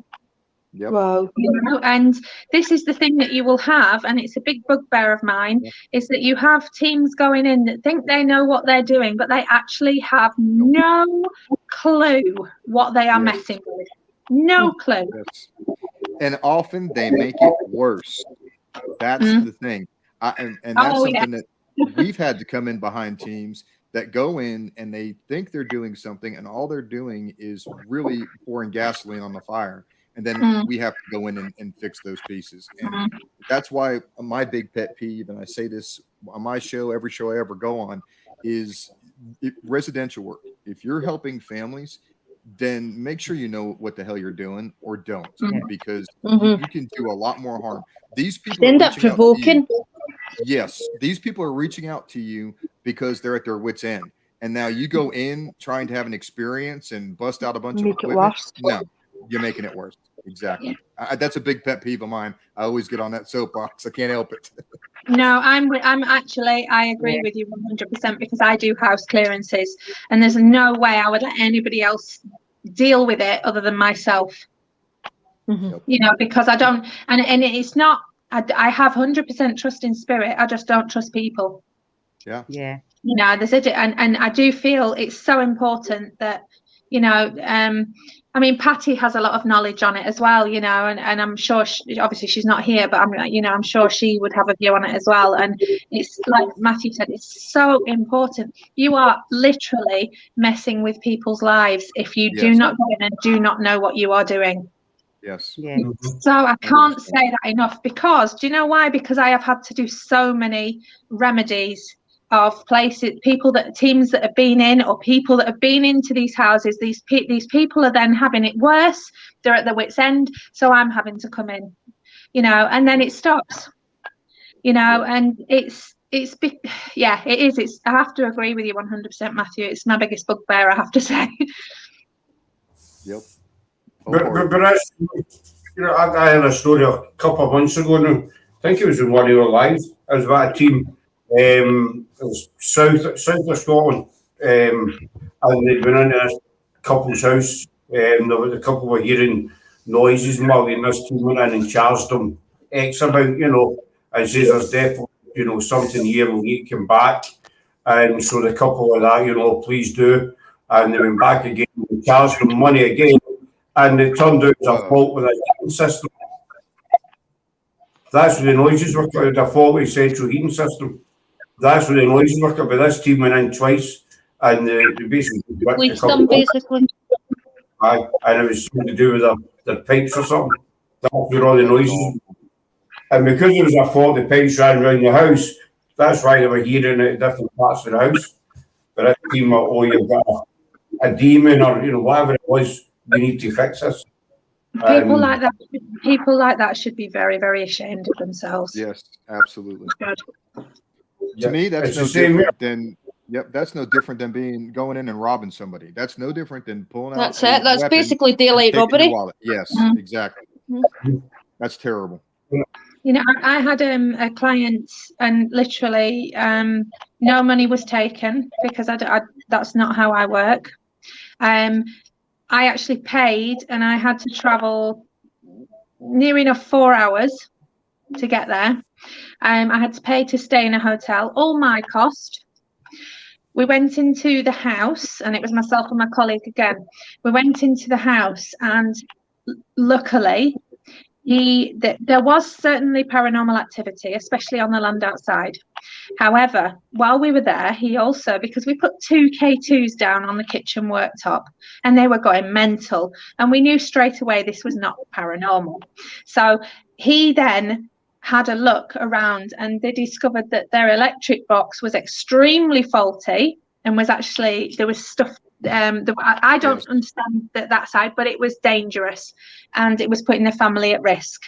Speaker 1: Wow.
Speaker 5: You know, and this is the thing that you will have, and it's a big bugbear of mine, is that you have teams going in that think they know what they're doing, but they actually have no clue what they are messing with. No clue.
Speaker 3: And often they make it worse. That's the thing. And that's something that we've had to come in behind teams that go in and they think they're doing something, and all they're doing is really pouring gasoline on the fire. And then we have to go in and fix those pieces. And that's why my big pet peeve, and I say this on my show, every show I ever go on, is residential work. If you're helping families, then make sure you know what the hell you're doing, or don't, because you can do a lot more harm. These people
Speaker 1: end up provoking.
Speaker 3: Yes, these people are reaching out to you because they're at their wits' end, and now you go in trying to have an experience and bust out a bunch of equipment. No, you're making it worse. Exactly. That's a big pet peeve of mine. I always get on that soapbox. I can't help it.
Speaker 5: No, I'm actually, I agree with you 100%, because I do house clearances, and there's no way I would let anybody else deal with it other than myself. You know, because I don't, and it's not, I have 100% trust in spirit. I just don't trust people.
Speaker 3: Yeah.
Speaker 5: You know, there's and I do feel it's so important that, you know, I mean, Patti has a lot of knowledge on it as well, you know, and I'm sure, obviously she's not here, but I'm sure she would have a view on it as well. And it's like Matthew said, it's so important. You are literally messing with people's lives if you do not go in and do not know what you are doing.
Speaker 3: Yes.
Speaker 5: So I can't say that enough, because do you know why? Because I have had to do so many remedies of places, teams that have been in, or people that have been into these houses. These people are then having it worse. They're at their wits' end, so I'm having to come in, and then it stops, and it's yeah, it is. It's, I have to agree with you 100%, Matthew. It's my biggest bugbear, I have to say.
Speaker 3: Yep.
Speaker 2: But I had a story a couple of months ago now. I think it was in one of your lives. I was with a team, it was south of Scotland, and they'd been into this couple's house. The couple were hearing noises, and this team went in and charged them X amount, and says there's definitely, something here, we'll need to come back. And so the couple were that, please do. And they went back again and charged them money again. And it turned out it was a fault with the heating system. That's where the noises were coming, a faulty central heating system. That's where the noises were coming. This team went in twice, and they basically
Speaker 1: basically.
Speaker 2: Aye, and it was something to do with their pipes or something. That's where all the noises. And because there was a fault, the pipes ran around the house. That's why they were hearing it in different parts of the house. But this team were, you've got a demon or whatever it was. We need to fix this.
Speaker 5: People like that should be very, very ashamed of themselves.
Speaker 3: Yes, absolutely.
Speaker 2: Yeah,
Speaker 3: to me, that's no different than that's no different than going in and robbing somebody. That's no different than pulling out.
Speaker 1: That's it. That's basically daylight robbery.
Speaker 3: Yes, exactly. That's terrible.
Speaker 5: I had a client, and literally no money was taken because that's not how I work. I actually paid, and I had to travel near enough 4 hours to get there. I had to pay to stay in a hotel, all my cost. We went into the house, and it was myself and my colleague again. We went into the house, and luckily, there was certainly paranormal activity, especially on the land outside. However, while we were there, he also, because we put 2 K2s down on the kitchen worktop, and they were going mental, and we knew straight away this was not paranormal. So he then had a look around, and they discovered that their electric box was extremely faulty, and was actually, there was stuff I don't understand that side, but it was dangerous, and it was putting the family at risk.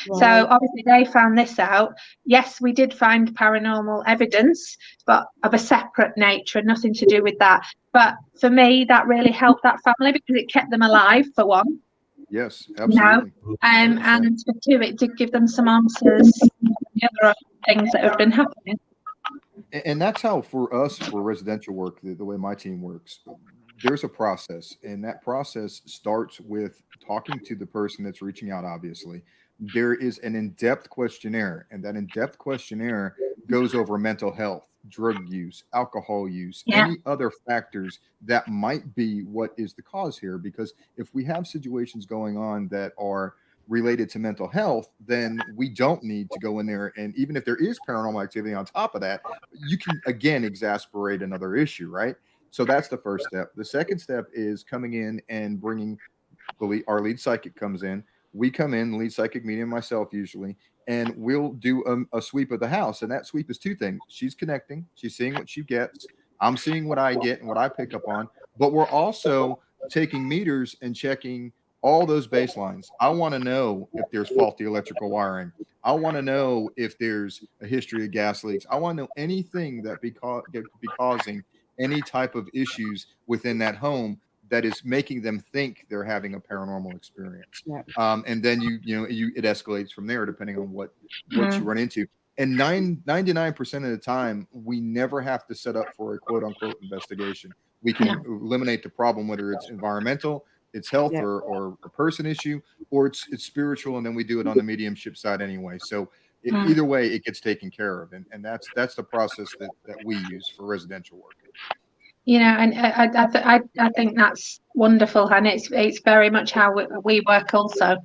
Speaker 5: Wow. So obviously they found this out. Yes, we did find paranormal evidence, but of a separate nature, nothing to do with that. But for me, that really helped that family because it kept them alive, for one.
Speaker 3: Yes, absolutely.
Speaker 5: And for two, it did give them some answers to the other things that have been happening.
Speaker 3: And that's how, for us, for residential work, the way my team works, there's a process, and that process starts with talking to the person that's reaching out, obviously. There is an in-depth questionnaire, and that in-depth questionnaire goes over mental health, drug use, alcohol use, any other factors that might be what is the cause here. Because if we have situations going on that are related to mental health, then we don't need to go in there. And even if there is paranormal activity on top of that, you can, again, exasperate another issue, right? So that's the first step. The second step is coming in and bringing our lead psychic comes in. We come in, lead psychic medium, myself usually, and we'll do a sweep of the house. And that sweep is 2 things. She's connecting. She's seeing what she gets. I'm seeing what I get and what I pick up on. But we're also taking meters and checking all those baselines. I want to know if there's faulty electrical wiring. I want to know if there's a history of gas leaks. I want to know anything that could be causing any type of issues within that home that is making them think they're having a paranormal experience. And then it escalates from there depending on what you run into. And 99% of the time, we never have to set up for a quote unquote investigation. We can eliminate the problem, whether it's environmental, it's health, or a person issue, or it's spiritual, and then we do it on the mediumship side anyway. So either way, it gets taken care of, and that's the process that we use for residential work.
Speaker 5: And I think that's wonderful, and it's very much how we work also.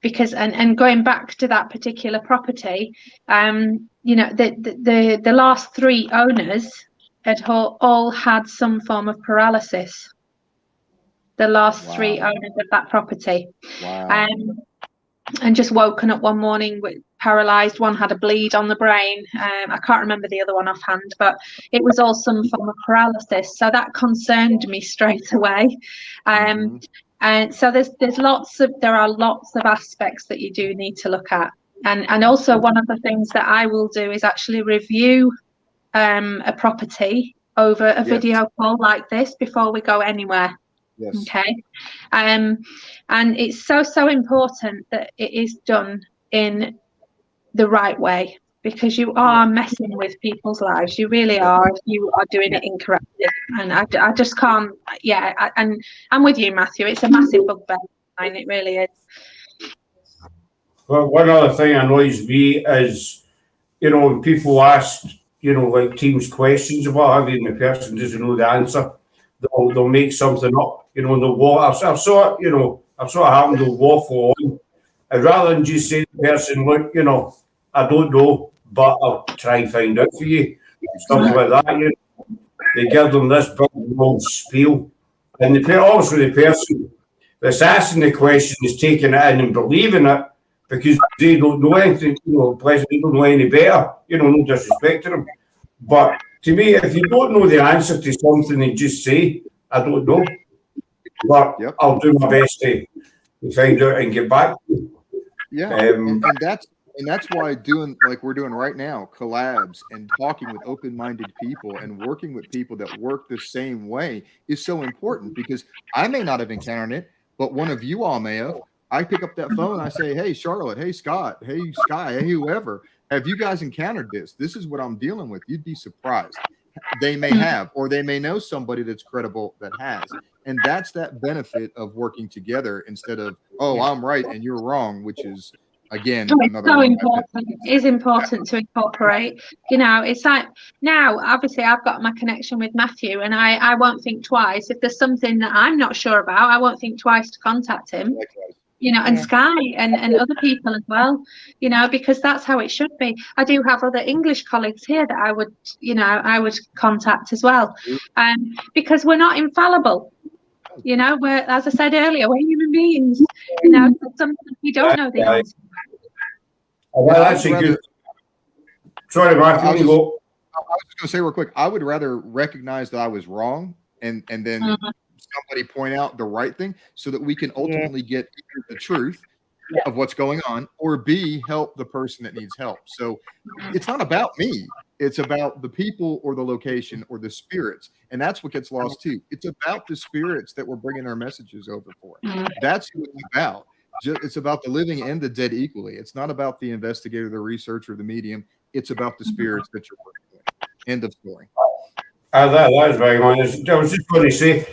Speaker 5: Because and going back to that particular property, the last 3 owners had all had some form of paralysis. The last 3 owners of that property. Wow. And just woken up one morning with paralysed, one had a bleed on the brain. I can't remember the other one offhand, but it was all some form of paralysis. So that concerned me straight away. And so there are lots of aspects that you do need to look at. And also one of the things that I will do is actually review a property over a video call like this before we go anywhere.
Speaker 3: Yes.
Speaker 5: Okay. And it's so important that it is done in the right way, because you are messing with people's lives. You really are if you are doing it incorrectly. And I just can't. And I'm with you, Matthew. It's a massive bugbear. It really is.
Speaker 2: Well, one other thing annoys me is, when people ask, like Teams questions about having the person doesn't know the answer, they'll make something up, I've saw it happen, they'll waffle on. And rather than just say to the person, look, I don't know, but I'll try and find out for you. Something like that, They give them this big long spiel. And obviously the person that's asking the question is taking it in and believing it, because they don't know anything, they don't know any better, no disrespect to them. But to me, if you don't know the answer to something and just say, I don't know, but I'll do my best to find out and get back to you.
Speaker 3: Yeah, and that's why doing like we're doing right now, collabs and talking with open-minded people and working with people that work the same way is so important, because I may not have encountered it, but one of you all may have. I pick up that phone, I say, hey, Charlotte, hey, Scott, hey, Sky, hey, whoever, have you guys encountered this? This is what I'm dealing with. You'd be surprised. They may have, or they may know somebody that's credible that has. And that's that benefit of working together instead of, oh, I'm right and you're wrong, which is, again,
Speaker 5: it's so important. It is important to incorporate. It's like now, obviously, I've got my connection with Matthew, and I won't think twice. If there's something that I'm not sure about, I won't think twice to contact him. And Sky and other people as well, because that's how it should be. I do have other English colleagues here that I would contact as well, because we're not infallible. We're, as I said earlier, we're human beings. Sometimes we don't know the answer.
Speaker 3: Well, that's a good.
Speaker 2: Sorry, Matthew.
Speaker 3: I was just going to say real quick, I would rather recognize that I was wrong and then somebody point out the right thing, so that we can ultimately get the truth of what's going on, or B, help the person that needs help. So it's not about me. It's about the people or the location or the spirits. And that's what gets lost too. It's about the spirits that we're bringing our messages over for. That's what it's about. It's about the living and the dead equally. It's not about the investigator, the researcher, the medium. It's about the spirits that you're working with. End of story.
Speaker 2: That is very honest. I was just going to say,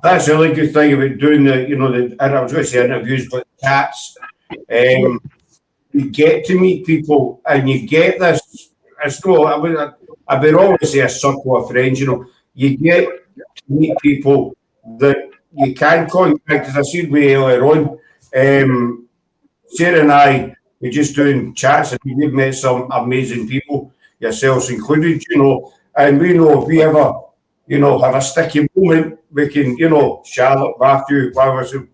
Speaker 2: that's a really good thing about doing I was going to say interviews, but chats. You get to meet people, and you get this. I've been always say a circle of friends. You get to meet people that you can contact. As I said way earlier on, Sarah and I were just doing chats, and we've met some amazing people, yourselves included. And we know if we ever, have a sticky moment, we can, Charlotte, Matthew, whatever,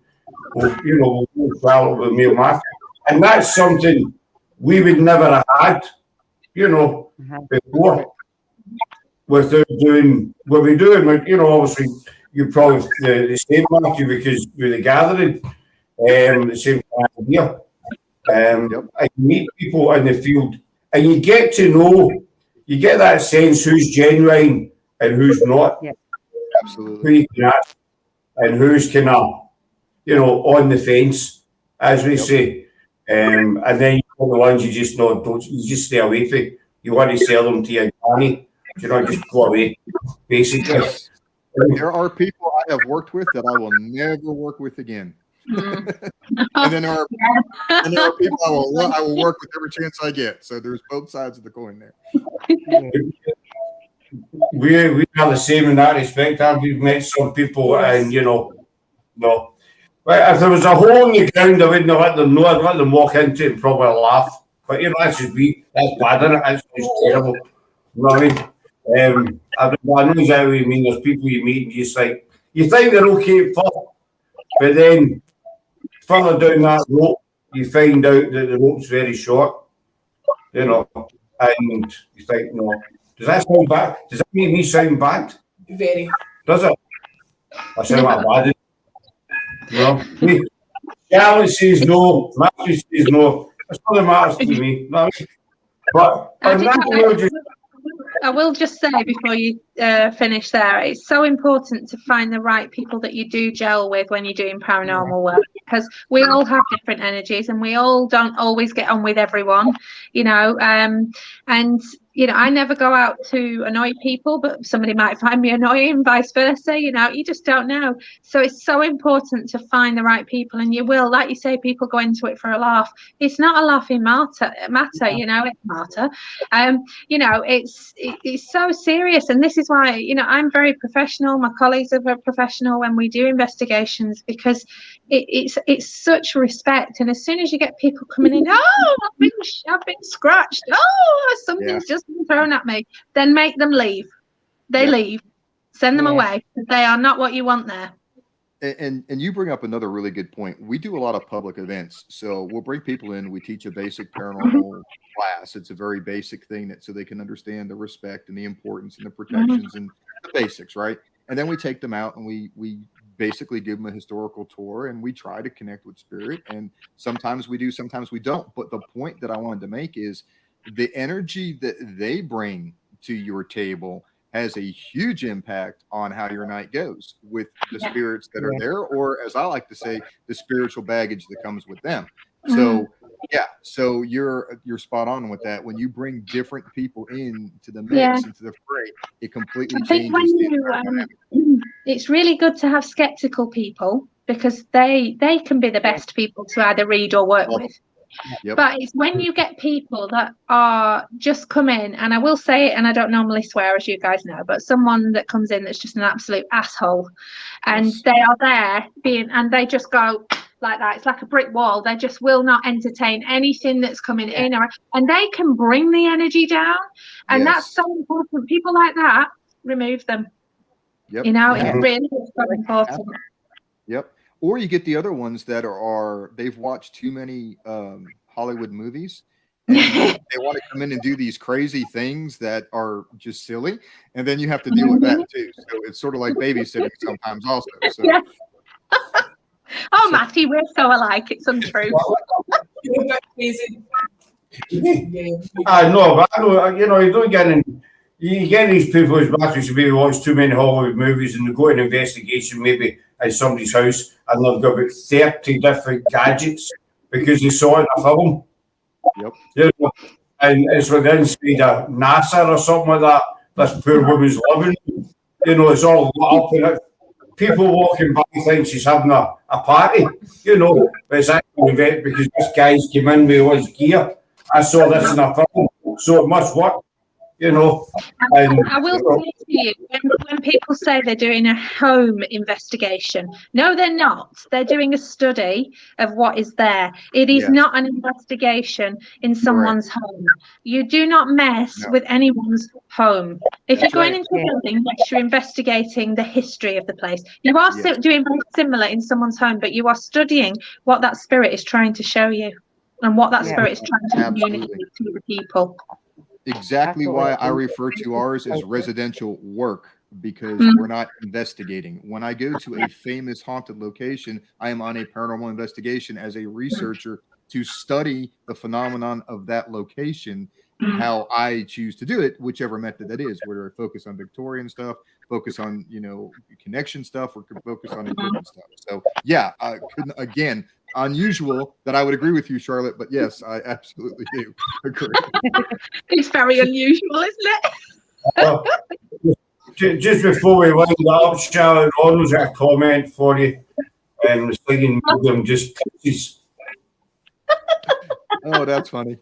Speaker 2: we'll Charlotte with me and Matthew. And that's something we would never have had, before, without doing what we're doing. Obviously, you probably the same, Matthew, because we're the gathering, the same time here. I meet people in the field, and you get to know. You get that sense who's genuine and who's not.
Speaker 6: Yeah.
Speaker 3: Absolutely.
Speaker 2: Who you can ask and who's kind of, on the fence, as we say. And then you got the ones you just you just stay away from. You want to sell them to your granny, just go away, basically.
Speaker 3: Yes. There are people I have worked with that I will never work with again. and then there are people I will work with every chance I get. So there's both sides of the coin there.
Speaker 2: We are the same in that respect. We've met some people, and no. But if there was a hole in the ground, I wouldn't let them know. I'd let them walk into it and probably laugh. But that's just me. That's bad, isn't it? That's just terrible. You know what I mean? I know exactly what you mean. There's people you meet and just like you think they're okay at first, but then further down that rope, you find out that the rope's very short. you know, and you think, no, does that sound bad? Does that make me sound bad?
Speaker 7: Very.
Speaker 2: Does it? I sound like bad. You know, me, Charlie says no, Matthew says no. That's all that matters to me. No, but on that note,
Speaker 5: I will just say before you finish there, it's so important to find the right people that you do gel with when you're doing paranormal work, because we all have different energies and we all don't always get on with everyone, you know, and you know, I never go out to annoy people, but somebody might find me annoying, vice versa, you know, you just don't know. So it's so important to find the right people, and you will, like you say, people go into it for a laugh. It's not a laughing matter, you know, it's matter. You know, it's so serious, and this is why, you know, I'm very professional. My colleagues are very professional when we do investigations, because it's such respect. And as soon as you get people coming in, oh, I've been scratched, oh, something's just been thrown at me, then make them leave. They leave, send them away. They are not what you want there.
Speaker 3: And you bring up another really good point. We do a lot of public events, so we'll bring people in. We teach a basic paranormal class. It's a very basic thing that so they can understand the respect and the importance and the protections and the basics, right? And then we take them out and we basically give them a historical tour, and we try to connect with spirit. And sometimes we do, sometimes we don't. But the point that I wanted to make is the energy that they bring to your table has a huge impact on how your night goes with the spirits that are there, or as I like to say, the spiritual baggage that comes with them. So so you're spot on with that. When you bring different people into the mix, into the fray, it completely changes
Speaker 5: it's really good to have skeptical people, because they can be the best people to either read or work with. But it's when you get people that are just come in, and I will say it, and I don't normally swear, as you guys know, but someone that comes in that's just an absolute asshole, and they are there and they just go like that. It's like a brick wall. They just will not entertain anything that's coming in, and they can bring the energy down, and that's so important. People like that, remove them. You know, it really is so important.
Speaker 3: Or you get the other ones that are they've watched too many Hollywood movies, and they want to come in and do these crazy things that are just silly, and then you have to deal with that too. So it's sort of like babysitting sometimes also. So.
Speaker 5: Matthew, we're so alike. It's untrue.
Speaker 2: I know, but I know, you know, you don't get in. You get these people, as Matthew should maybe watch too many Hollywood movies, and they go to an investigation maybe at somebody's house, and they've got about 30 different gadgets because they saw it in a film. You know, and it's with the inside of NASA or something like that. This poor woman's living. You know, it's all lit up in it. People walking by think she's having a party. You know, but it's actually because this guy's came in with all his gear. I saw this in a film, so it must work. You know,
Speaker 5: I will say to you, when people say they're doing a home investigation, no, they're not. They're doing a study of what is there. It is not an investigation in someone's home. You do not mess with anyone's home. If you're going into a building, you're investigating the history of the place. You are doing very similar in someone's home, but you are studying what that spirit is trying to show you and what that spirit is trying to communicate to the people.
Speaker 3: Exactly why I refer to ours as residential work, because we're not investigating. When I go to a famous haunted location, I am on a paranormal investigation as a researcher to study the phenomenon of that location, how I choose to do it, whichever method that is, whether I focus on Victorian stuff, focus on, you know, connection stuff, or focus on equipment stuff. So yeah, I couldn't, again, unusual that I would agree with you, Charlotte, but yes, I absolutely do agree.
Speaker 5: It's very unusual, isn't
Speaker 2: it? Just before we wind up, Charlotte, Ronald's got a comment for you, and was thinking them just kisses.
Speaker 3: Oh, that's funny.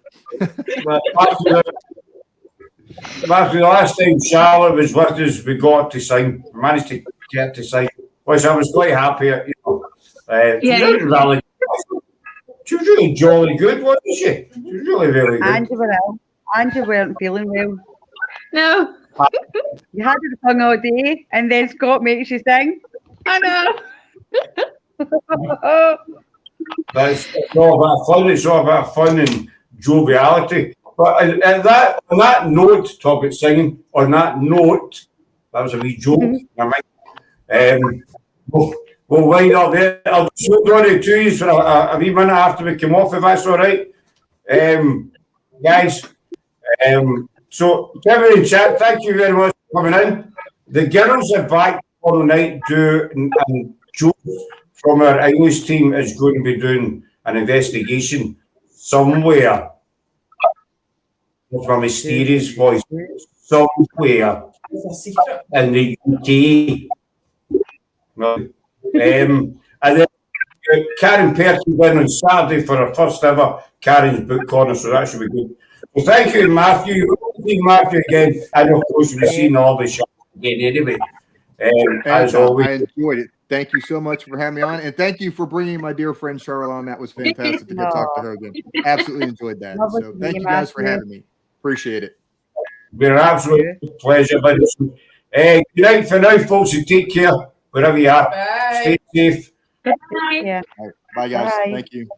Speaker 2: Matthew, the last time Charlotte was with us, we got to sign, managed to get to sign, which I was quite happy at, you know. She was really jolly good, wasn't she? She was really, really good.
Speaker 6: And you weren't feeling well.
Speaker 5: No.
Speaker 6: You had it sung all day, and then Scott makes you sing.
Speaker 5: I know.
Speaker 2: It's all about fun. It's all about fun and joviality. But on that note, talk about singing, on that note, that was a wee joke. We'll wind up there. I'll just hold on to you for a wee minute after we come off, if that's all right. Guys, so Kevin and chat, thank you very much for coming in. The girls are back tomorrow night, and Joe from our English team is going to be doing an investigation somewhere. With my mysterious voice, somewhere in the UK. And then Karen Perkins in on Saturday for our first ever Karen's Book Corner, so that should be good. Well, thank you, Matthew. We'll see Matthew again, and of course, we'll be seeing all the shots again anyway. As always, I
Speaker 3: enjoyed it. Thank you so much for having me on, and thank you for bringing my dear friend Charlotte on. That was fantastic to go talk to her again. Absolutely enjoyed that. So thank you guys for having me. Appreciate it.
Speaker 2: Been an absolute pleasure. Good night for now, folks, and take care wherever you are.
Speaker 7: Bye.
Speaker 2: Stay safe.
Speaker 5: Bye.
Speaker 6: Yeah.
Speaker 3: Bye, guys.
Speaker 6: Bye.
Speaker 3: Thank you.